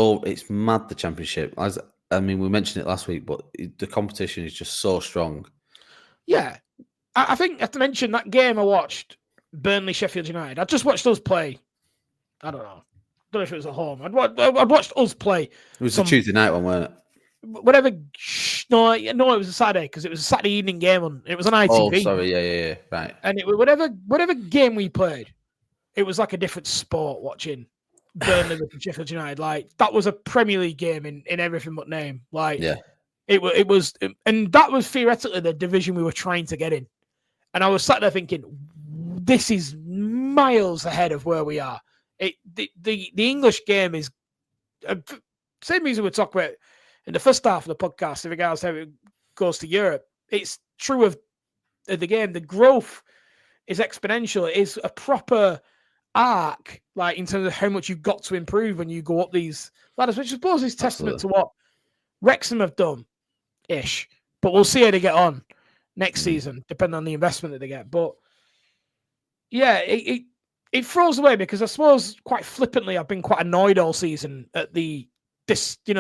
mad, the Championship. We mentioned it last week, but the competition is just so strong. Yeah. I think I have to mention that game I watched, Burnley, Sheffield United. I just watched us play. I don't know if it was at home. I'd watched us play. It was a Tuesday night one, wasn't it? Whatever. No, it was a Saturday because it was a Saturday evening game. It was on ITV. Oh, sorry, yeah, right. And it was whatever game we played, it was like a different sport watching Burnley with Sheffield United. Like that was a Premier League game in everything but name. Like it was, and that was theoretically the division we were trying to get in. And I was sat there thinking, this is miles ahead of where we are. The English game is same reason we talk about in the first half of the podcast in regards to how it goes to Europe. It's true of the game. The growth is exponential. It is a proper arc, like in terms of how much you've got to improve when you go up these ladders, which I suppose is testament to what Wrexham have done, ish. But we'll see how they get on next season, depending on the investment that they get. But yeah, it throws away because I suppose quite flippantly I've been quite annoyed all season at the disparate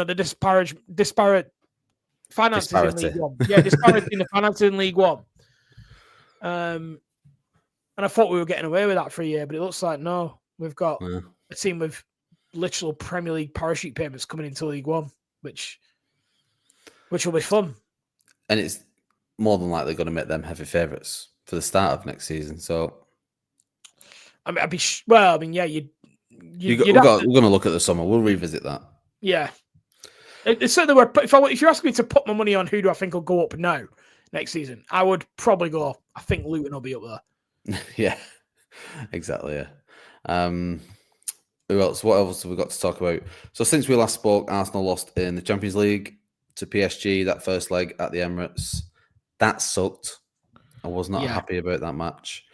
finances in League One. Yeah, disparity in the finances in League One. And I thought we were getting away with that for a year, but it looks like no. We've got a team with literal Premier League parachute payments coming into League One, which will be fun. And it's more than likely going to make them heavy favourites for the start of next season. So, I mean, we're going to look at the summer. We'll revisit that. Yeah, it's certainly where if you're asking me to put my money on who do I think will go up now next season, I would probably go. I think Luton will be up there. Yeah, exactly. Yeah. Who else? What else have we got to talk about? So since we last spoke, Arsenal lost in the Champions League to PSG, that first leg at the Emirates. That sucked. I was not happy about that match.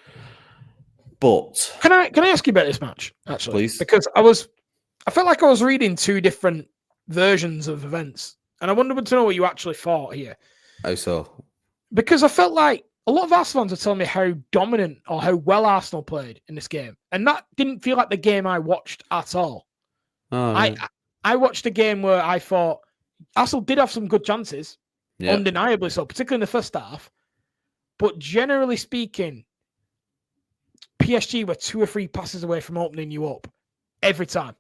But can I ask you about this match, actually? Please. Because I felt like I was reading two different versions of events. And I wanted to know what you actually thought here. How so? Because I felt like a lot of Arsenal fans are telling me how dominant or how well Arsenal played in this game. And that didn't feel like the game I watched at all. Oh, yeah. I watched a game where I thought Arsenal did have some good chances, undeniably so, particularly in the first half. But generally speaking, PSG were 2 or 3 passes away from opening you up every time.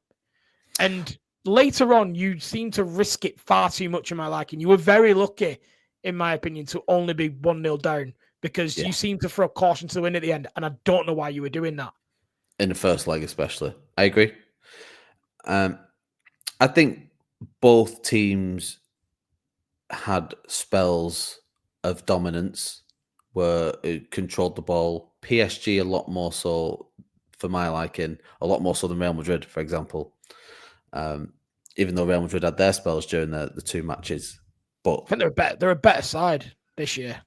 And later on, you seem to risk it far too much in my liking. You were very lucky, in my opinion, to only be 1-0 down because you seem to throw caution to the wind at the end. And I don't know why you were doing that. In the first leg, especially. I agree. I think both teams had spells of dominance where it controlled the ball. PSG a lot more so, for my liking, a lot more so than Real Madrid, for example. Even though Real Madrid had their spells during the 2 matches. But I think they're a better side this year.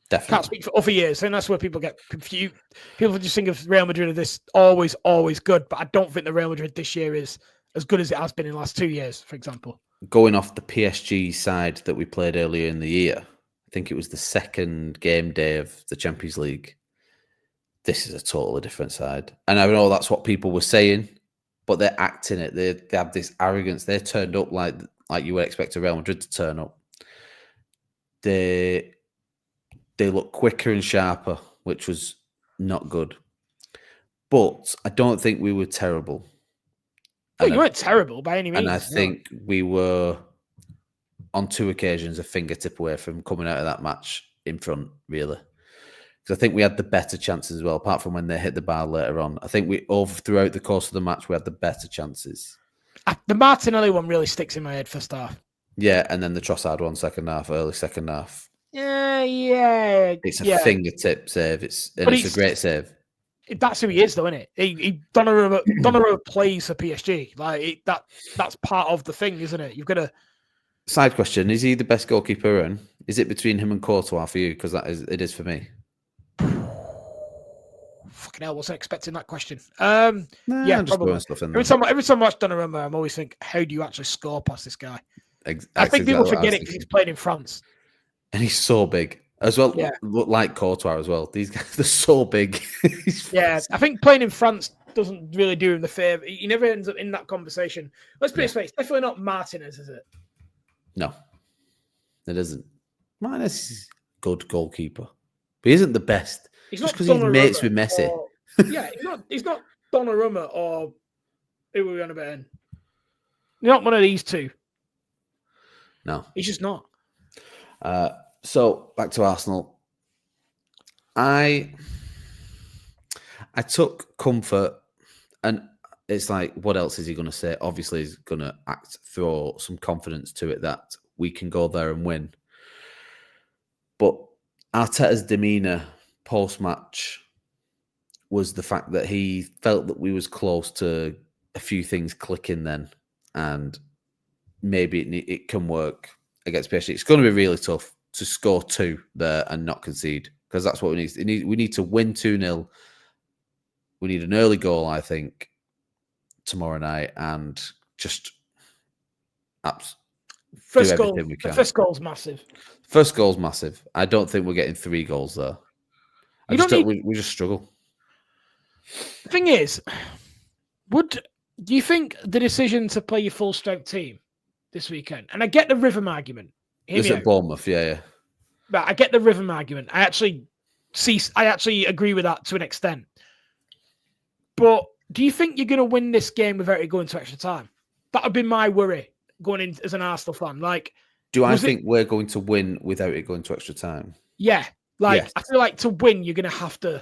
Definitely. Can't speak for other years. I think that's where people get confused. People just think of Real Madrid as this always good, but I don't think the Real Madrid this year is as good as it has been in the last 2 years, for example. Going off the PSG side that we played earlier in the year, I think it was the second game day of the Champions League. This is a totally different side. And I know that's what people were saying, but they're acting it. They have this arrogance. They turned up like you would expect a Real Madrid to turn up. They look quicker and sharper, which was not good. But I don't think we were terrible. No, you weren't terrible by any means. And I think we were, on 2 occasions, a fingertip away from coming out of that match in front, really. Because I think we had the better chances as well, apart from when they hit the bar later on. I think throughout the course of the match, we had the better chances. The Martinelli one really sticks in my head first half. Yeah, and then the Trossard one early second half. Yeah. It's a fingertip save. It's a great save. That's who he is, though, isn't it? Donnarumma plays for PSG. That's part of the thing, isn't it? You've got to. Side question: is he the best goalkeeper? And is it between him and Courtois for you? Because it is for me. Fucking hell, wasn't expecting that question. I'm just probably. Stuff in every time I watch Donnarumma, I'm always think, how do you actually score past this guy? I think people forget it because he's played in France. And he's so big as well. Yeah. Look like Courtois as well. These guys, they're so big. I think playing in France doesn't really do him the favour. He never ends up in that conversation. Let's be straight. It's definitely not Martinez, is it? No, it isn't. Martinez is a good goalkeeper, but he isn't the best. He's just not because he's mates with Messi. He's not Donnarumma or who were we on about? He's not one of these two. No, he's just not. So back to Arsenal. I took comfort, and it's like, what else is he going to say? Obviously, he's going to throw some confidence to it that we can go there and win. But Arteta's demeanour post-match was the fact that he felt that we was close to a few things clicking then, and maybe it can work against PSG. It's going to be really tough to score 2 there and not concede, because that's what we need. We need to win 2-0. We need an early goal, I think, tomorrow night, and just first goal's massive. First goal's massive. I don't think we're getting 3 goals there. We just struggle. The thing is, do you think the decision to play your full strength team this weekend, and I get the rhythm argument. It's at Bournemouth, yeah. But I get the rhythm argument. I actually agree with that to an extent. But do you think you're going to win this game without it going to extra time? That would be my worry going in as an Arsenal fan. Do I think we're going to win without it going to extra time? Yeah. I feel like to win, you're going to have to.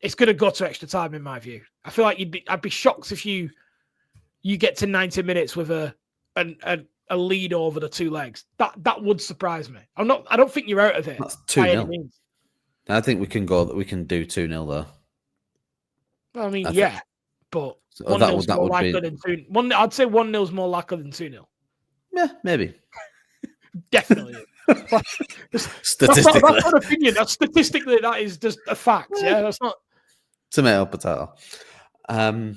It's going to go to extra time, in my view. I feel like I'd be shocked if you get to 90 minutes with a lead over the 2 legs. That would surprise me. I don't think you're out of it. That's 2-0. I think we can do 2-0 though. I mean, but 1-0's more likely than 2. I'd say 1-0's more likely than 2-0. Yeah, maybe. Definitely. Statistically, that's not an opinion. Statistically, that is just a fact. Yeah, that's not tomato potato. I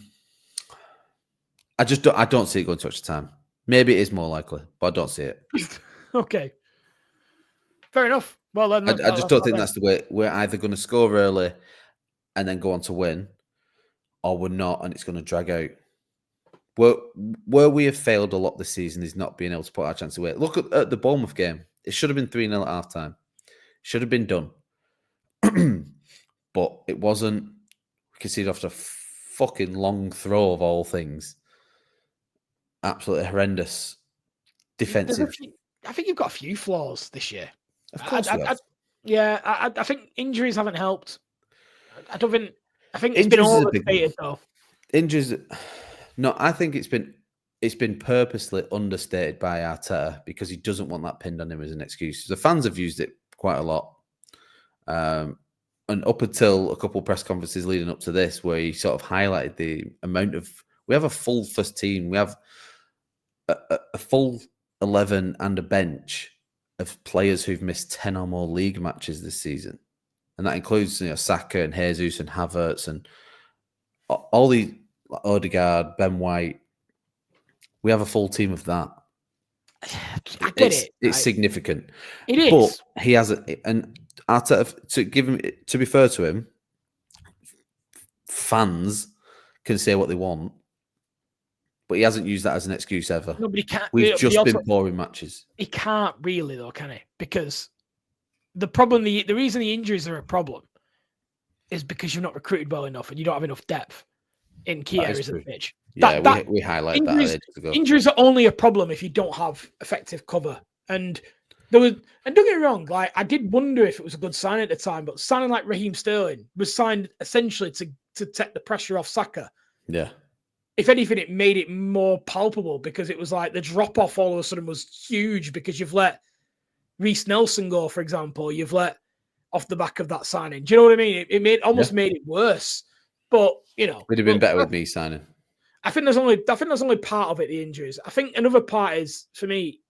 don't see it going to extra time. Maybe it is more likely, but I don't see it. Okay, fair enough. Well, then I just don't think that's the way. We're either going to score early and then go on to win, or we're not, and it's going to drag out. where we have failed a lot this season is not being able to put our chance away. Look at the Bournemouth game. It should have been 3-0 at half time. Should have been done. But it wasn't. We conceded after a fucking long throw of all things. Absolutely horrendous defensive. I think you've got a few flaws this year. Of course, I think injuries haven't helped. I think it's Injuries been is a all big overstated though. Injuries. No, I think it's been purposely understated by Arteta because he doesn't want that pinned on him as an excuse. The fans have used it quite a lot. And up until a couple of press conferences leading up to this, where he sort of highlighted the amount of... We have a full first team. We have a full 11 and a bench of players who've missed 10 or more league matches this season. And that includes Saka and Jesus and Havertz and all the Odegaard, Ben White. We have a full team of that. I get it's significant. It is. But he hasn't... And Arteta, to be fair to him, fans can say what they want, but he hasn't used that as an excuse ever. No, but he can't. We've just been poor in matches. He can't really, though, can he? Because the problem, the reason the injuries are a problem is because you've not recruited well enough and you don't have enough depth in key areas of the pitch. Yeah, we highlight that ages ago. Injuries are only a problem if you don't have effective cover. And don't get me wrong, like I did wonder if it was a good sign at the time, but signing like Raheem Sterling was signed essentially to take the pressure off Saka. Yeah. If anything, it made it more palpable because it was like the drop off all of a sudden was huge because you've let Reece Nelson go, for example. You've let off the back of that signing. Do you know what I mean? It made it worse. But it'd have been better with me signing. I think there's only part of it, the injuries. I think another part is, for me,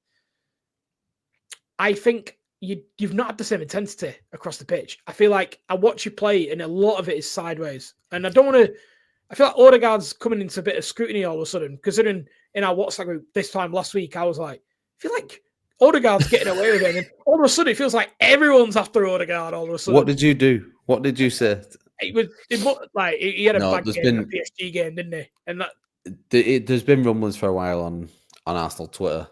I think you've not had the same intensity across the pitch. I feel like I watch you play and a lot of it is sideways. And I feel like Odegaard's coming into a bit of scrutiny all of a sudden, considering in our WhatsApp group this time last week, I was like, I feel like Odegaard's getting away with it. And all of a sudden it feels like everyone's after Odegaard all of a sudden. What did you do? What did you say? It looked like he had a bad game in a PSG game, didn't he? And that there's been rumblings for a while on Arsenal Twitter,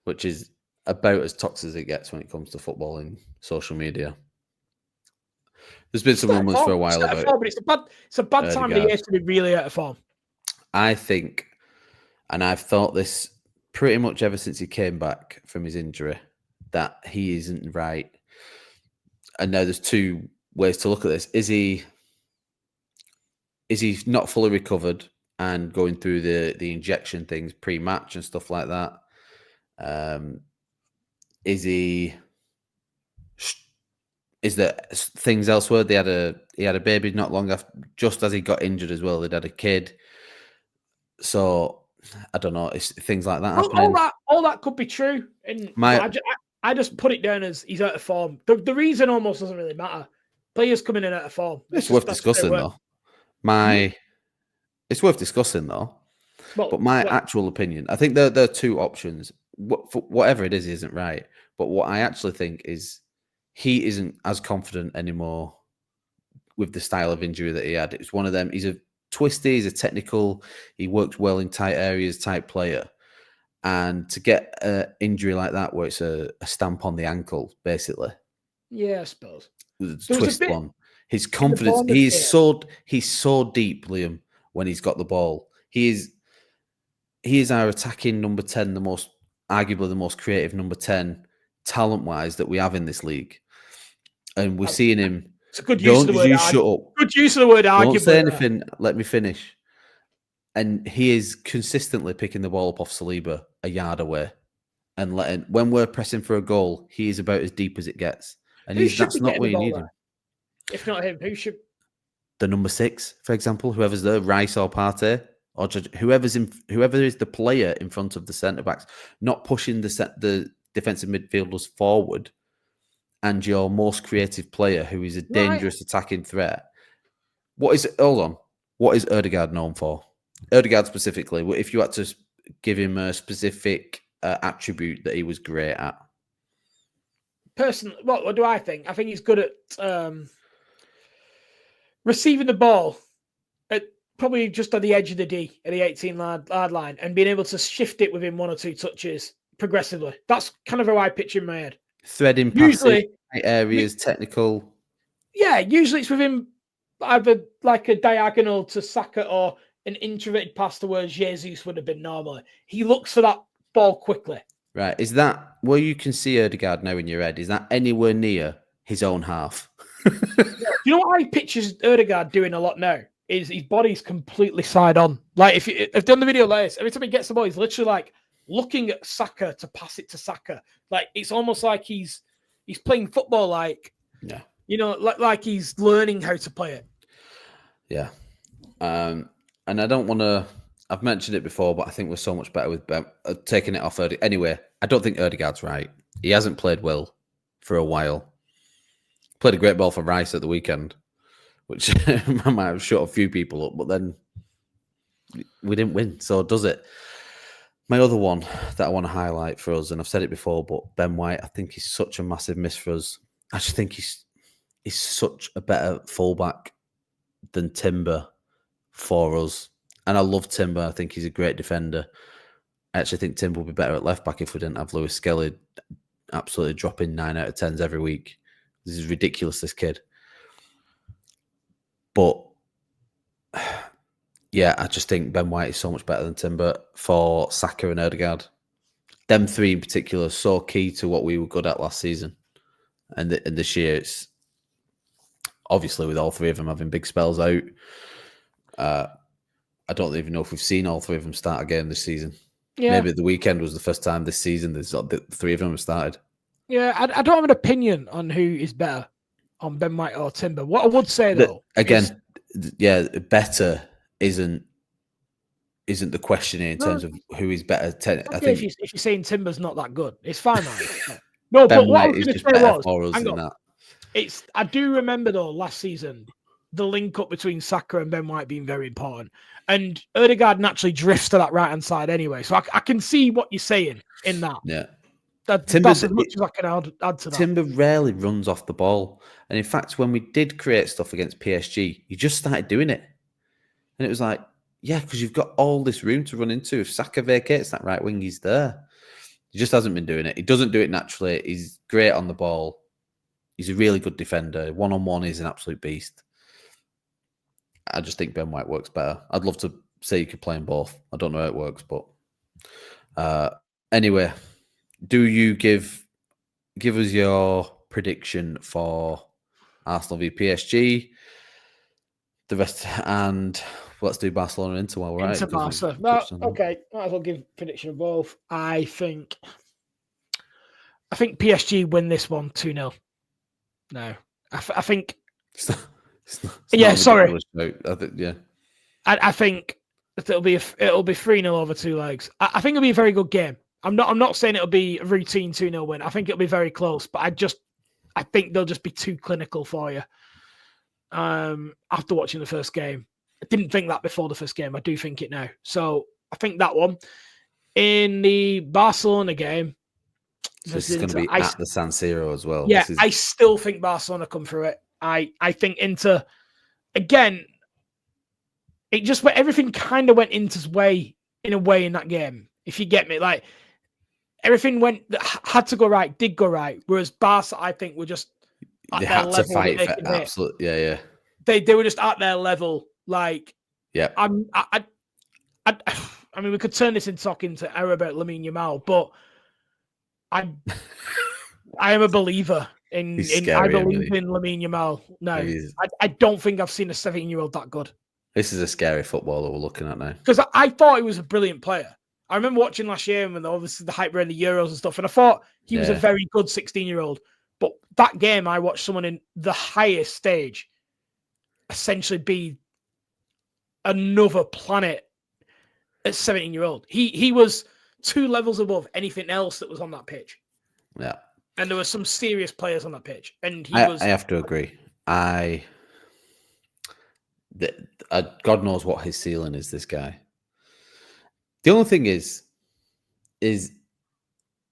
which is about as toxic as it gets when it comes to football and social media. There's been some rumblings for a while about it. But it's a bad time of the year to be really out of form. I think, and I've thought this pretty much ever since he came back from his injury, that he isn't right. And now there's two ways to look at this. Is he not fully recovered and going through the injection things pre-match and stuff like that? Is there things elsewhere? He had a baby not long after, just as he got injured as well. They'd had a kid, so I don't know. It's things like that happening. All that could be true. And I just put it down as he's out of form. The reason almost doesn't really matter. Players coming in out of form. It's worth discussing though. It's worth discussing though. But my actual opinion, I think there are two options. Whatever it is, he isn't right. But what I actually think is he isn't as confident anymore with the style of injury that he had. It's one of them. He's a twisty, he's a technical, he works well in tight areas type player. And to get an injury like that where it's a stamp on the ankle, basically. Yeah, I suppose. The twist one. His confidence, he's so deep, Liam, when he's got the ball. He is our attacking number 10, arguably the most creative number 10 talent-wise that we have in this league. And we're seeing him. It's a good use of the word. Shut up. Good use of the word. Don't say anything. Let me finish. And he is consistently picking the ball up off Saliba a yard away, and when we're pressing for a goal, he is about as deep as it gets. And that's not what you need him. If not him, who should? The number 6, for example, whoever's there, Rice or Partey, or whoever is the player in front of the centre backs, not pushing the defensive midfielders forward. And your most creative player, who is a dangerous attacking threat. What is Odegaard known for? Odegaard specifically, if you had to give him a specific attribute that he was great at. Personally, what do I think? I think he's good at receiving the ball at probably just on the edge of the D at the 18-yard line and being able to shift it within 1 or 2 touches progressively. That's kind of how I picture in my head. Threading passes, areas, technical. Yeah, usually it's within either like a diagonal to Saka or an introverted pass to where Jesus would have been normally. He looks for that ball quickly. Right. Is that where you can see Odegaard now in your head? Is that anywhere near his own half? You know what I picture Odegaard doing a lot now? Is his body's completely side on. Like if I've done the video latest, every time he gets the ball, he's literally like looking at Saka to pass it to Saka. Like it's almost like he's playing football, like like he's learning how to play it. Yeah. And I don't want to. I've mentioned it before, but I think we're so much better with taking it off Odegaard. Anyway, I don't think Odegaard's right. He hasn't played well for a while. Played a great ball for Rice at the weekend, which I might have shut a few people up, but then we didn't win. So does it? My other one that I want to highlight for us, and I've said it before, but Ben White, I think he's such a massive miss for us. I just think he's such a better fullback than Timber for us. And I love Timber. I think he's a great defender. I actually think Timber would be better at left back if we didn't have Lewis Skelly absolutely dropping 9 out of 10s every week. This is ridiculous, this kid. But yeah, I just think Ben White is so much better than Timber for Saka and Odegaard. Them three in particular are so key to what we were good at last season. And this year, it's obviously with all three of them having big spells out. I don't even know if we've seen all three of them start a game this season. Yeah. Maybe the weekend was the first time this season the three of them have started. Yeah, I don't have an opinion on who is better, on Ben White or Timber. What I would say though, better isn't the question here in terms of who is better. I think if you're saying Timber's not that good, it's fine. No, but what I was going to say was, I do remember though last season the link up between Saka and Ben White being very important, and Odegaard naturally drifts to that right hand side anyway. So I can see what you're saying in that. Yeah. That's as much as I can add to that. Timber rarely runs off the ball. And in fact, when we did create stuff against PSG, he just started doing it. And it was like, yeah, because you've got all this room to run into. If Saka vacates that right wing, he's there. He just hasn't been doing it. He doesn't do it naturally. He's great on the ball. He's a really good defender. One-on-one, he's an absolute beast. I just think Ben White works better. I'd love to say you could play them both. I don't know how it works, but anyway... Do you give us your prediction for Arsenal v PSG? The rest, and let's do Barcelona and Inter while we're at it. Barca. No, okay, might as well give prediction of both. I think PSG win this one 2-0. No, I think. It's not sorry. I think it'll be 3-0 over 2 legs. I think it'll be a very good game. I'm not saying it'll be a routine 2-0 win. I think it'll be very close, but I think they'll just be too clinical for you. After watching the first game, I didn't think that before the first game. I do think it now. So I think that one. In the Barcelona game, this is going to be at the San Siro as well. Yeah, I still think Barcelona come through it. I think Inter again. It just everything kind of went Inter's way in that game. If you get me, like. Everything had to go right, did go right. Whereas Barca, I think, were just at they had to fight for absolute. Yeah. They were just at their level. Like, yeah. I mean, we could turn this into talking to error about Lamine Yamal, but I am a believer in I believe in Lamine Yamal. No, I don't think I've seen a 17-year-old that good. This is a scary footballer we're looking at now. Because I thought he was a brilliant player. I remember watching last year when obviously the hype around the Euros and stuff, and I thought he was a very good 16-year-old. But that game, I watched someone in the highest stage essentially be another planet at 17-year-old. He was 2 levels above anything else that was on that pitch. Yeah. And there were some serious players on that pitch. And I have to agree. God knows what his ceiling is, this guy. The only thing is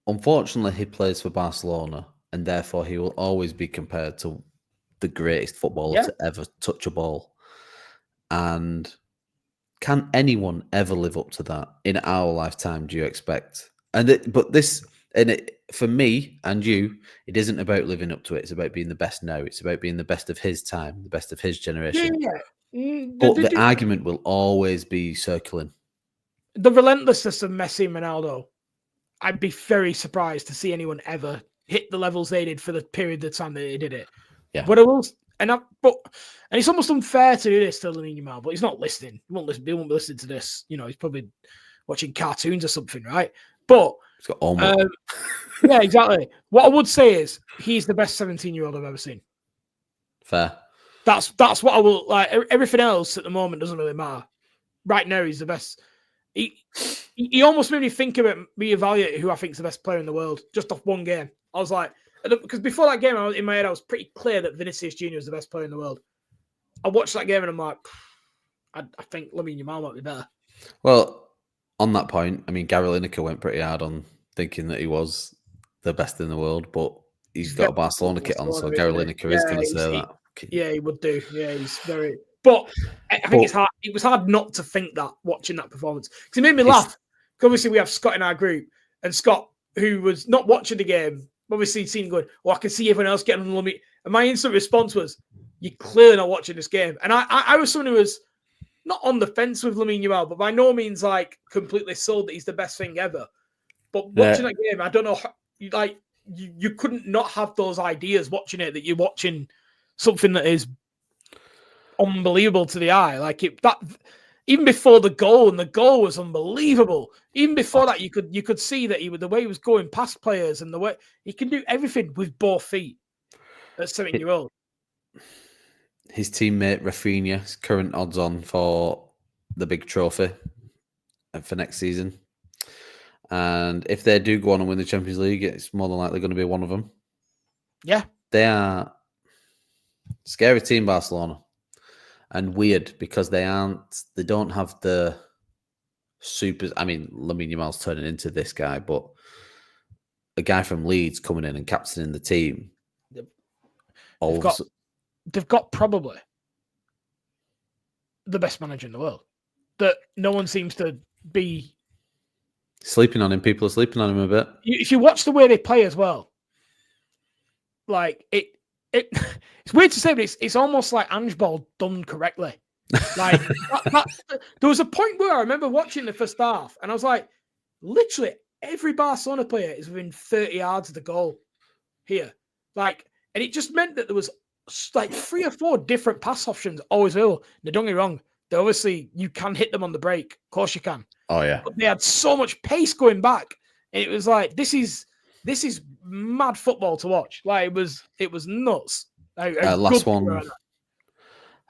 unfortunately he plays for Barcelona and therefore he will always be compared to the greatest footballer to ever touch a ball. And can anyone ever live up to that in our lifetime? Do you expect? For me and you, it isn't about living up to it. It's about being the best now. It's about being the best of his time, the best of his generation. Yeah. But the argument will always be circling. The relentlessness of Messi and Ronaldo, I'd be very surprised to see anyone ever hit the levels they did for the period of time that they did it. Yeah. But I will, and it's almost unfair to do this to Lamine Yamal, but he's not listening. He won't listen. He won't be listening to this. You know, he's probably watching cartoons or something, right? But he's got homework. Yeah, exactly. What I would say is he's the best 17-year-old I've ever seen. Fair. That's what I will like. Everything else at the moment doesn't really matter. Right now, he's the best. He almost made me think about reevaluate who I think is the best player in the world just off one game. I was like, because before that game, in my head, I was pretty clear that Vinicius Jr. is the best player in the world. I watched that game and I'm like, I think Lamine Yamal might be better. Well, on that point, I mean, Gary Lineker went pretty hard on thinking that he was the best in the world, but he's got a Barcelona kit on, so Gary Lineker is going to say that. Yeah, he would do. Yeah, he's very. But I think it's hard. It was hard not to think that watching that performance because it made me laugh. Because obviously we have Scott in our group, and Scott, who was not watching the game, obviously seen going, "Oh, I can see everyone else getting on the limit." And my instant response was, "You're clearly not watching this game." And I was someone who was not on the fence with Lamine Yamal, but by no means like completely sold that he's the best thing ever. But watching that game, I don't know, like you couldn't not have those ideas watching it that you're watching something that is unbelievable to the eye. Like that even before the goal, and the goal was unbelievable. Even before that, you could see that the way he was going past players and the way he can do everything with both feet at 7-year-old. His teammate Rafinha, current odds on for the big trophy for next season. And if they do go on and win the Champions League, it's more than likely going to be one of them. Yeah. They are scary team, Barcelona. And weird because they don't have the supers. I mean, Lamine Yamal's turning into this guy, but a guy from Leeds coming in and captaining the team. They've got probably the best manager in the world that no one seems to be sleeping on him. People are sleeping on him a bit. If you watch the way they play as well, like it's weird to say, but it's almost like Ange Ball done correctly. Like there was a point where I remember watching the first half, and I was like, literally every Barcelona player is within 30 yards of the goal here. Like, and it just meant that there was like 3 or 4 different pass options always available. Now, don't get me wrong, obviously you can hit them on the break. Of course you can. Oh yeah. But they had so much pace going back. It was like this is mad football to watch. Like it was nuts. Last one.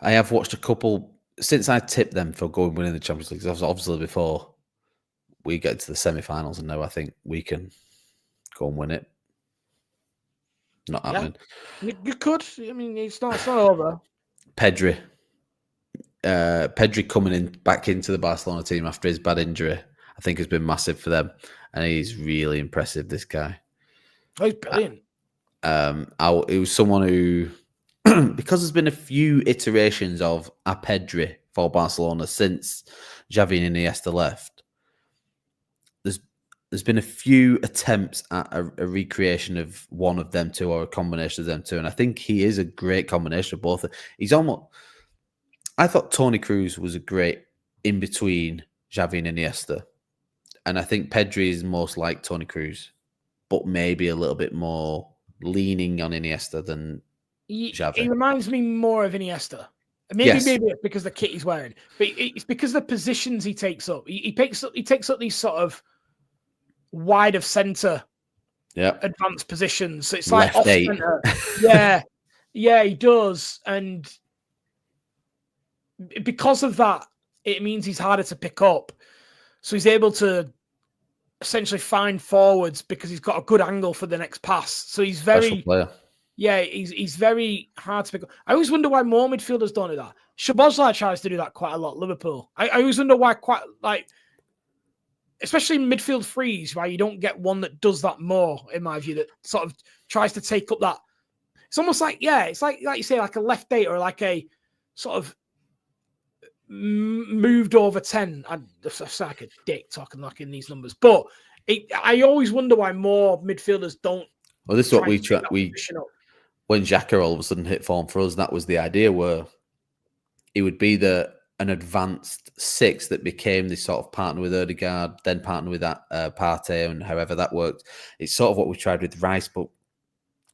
I have watched a couple since I tipped them for going winning the Champions League. Obviously before we get to the semi-finals, and now I think we can go and win it. Not happening. You could. I mean, it's not over. Pedri coming back into the Barcelona team after his bad injury, I think has been massive for them, and he's really impressive. This guy. Oh, he's brilliant. It was someone who, because there's been a few iterations of a Pedri for Barcelona since Xavi and Iniesta left. There's been a few attempts at a recreation of one of them two or a combination of them two, and I think he is a great combination of both. I thought Toni Kroos was a great in between Xavi and Iniesta, and I think Pedri is most like Toni Kroos, but maybe a little bit more leaning on Iniesta than Xavi. He reminds me more of Iniesta. Maybe it's because the kit he's wearing, but it's because the positions he takes up. He takes up these sort of wide of centre, advanced positions. So it's like off centre. Yeah, he does, and because of that, it means he's harder to pick up. So he's able to essentially find forwards because he's got a good angle for the next pass. So he's very player. Yeah, he's very hard to pick up. I always wonder why more midfielders don't do that. Szoboszlai tries to do that quite a lot. Liverpool. I always wonder why especially in midfield threes, why you don't get one that does that more, in my view, that sort of tries to take up that. It's almost like, it's like you say, like a left eight or like a sort of moved over 10. I sound like a dick talking like in these numbers, but I always wonder why more midfielders don't. Well, this is what we when Xhaka all of a sudden hit form for us. That was the idea, where it would be an advanced 6 that became this sort of partner with Odegaard, then partner with that Partey, and however that worked. It's sort of what we tried with Rice, but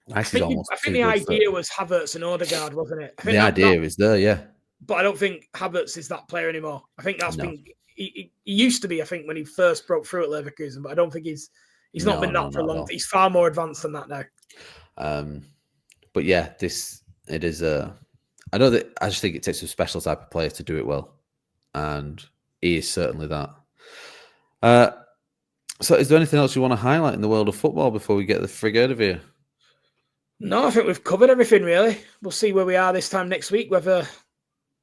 Rice is almost. I think the idea was Havertz and Odegaard, wasn't it? I think the idea is there, yeah. But I don't think Havertz is that player anymore. I think that's been. He used to be, I think, when he first broke through at Leverkusen, but I don't think he's not been that for a long time. He's far more advanced than that now. But yeah, it is a. I just think it takes a special type of player to do it well, and he is certainly that. So, is there anything else you want to highlight in the world of football before we get the frig out of here? No, I think we've covered everything, really. We'll see where we are this time next week, whether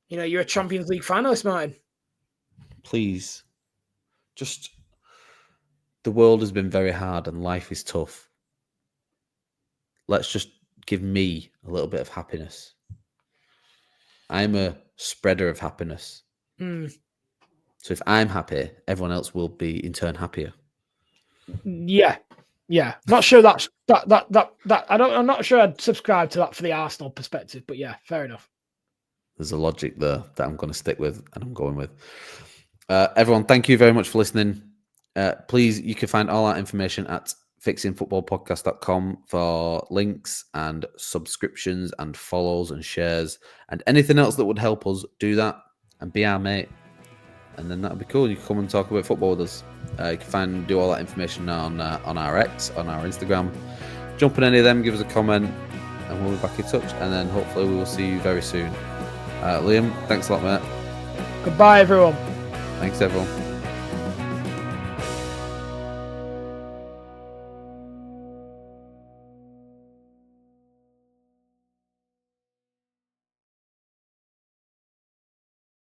you're a Champions League finalist, Martin. Please. Just, the world has been very hard and life is tough. Let's just give me a little bit of happiness. I'm a spreader of happiness. So if I'm happy, everyone else will be in turn happier. Yeah. Not sure that I'm not sure I'd subscribe to that for the Arsenal perspective, but yeah, fair enough. There's a logic there that I'm going to stick with and I'm going with. Everyone, thank you very much for listening. Please, you can find all our information at fixingfootballpodcast.com for links and subscriptions and follows and shares and anything else that would help us do that and be our mate. And then that'd be cool. You can come and talk about football with us. You can do all that information on our X, on our Instagram. Jump on any of them, give us a comment, and we'll be back in touch. And then hopefully we will see you very soon. Liam, thanks a lot, mate. Goodbye, everyone. Thanks, everyone.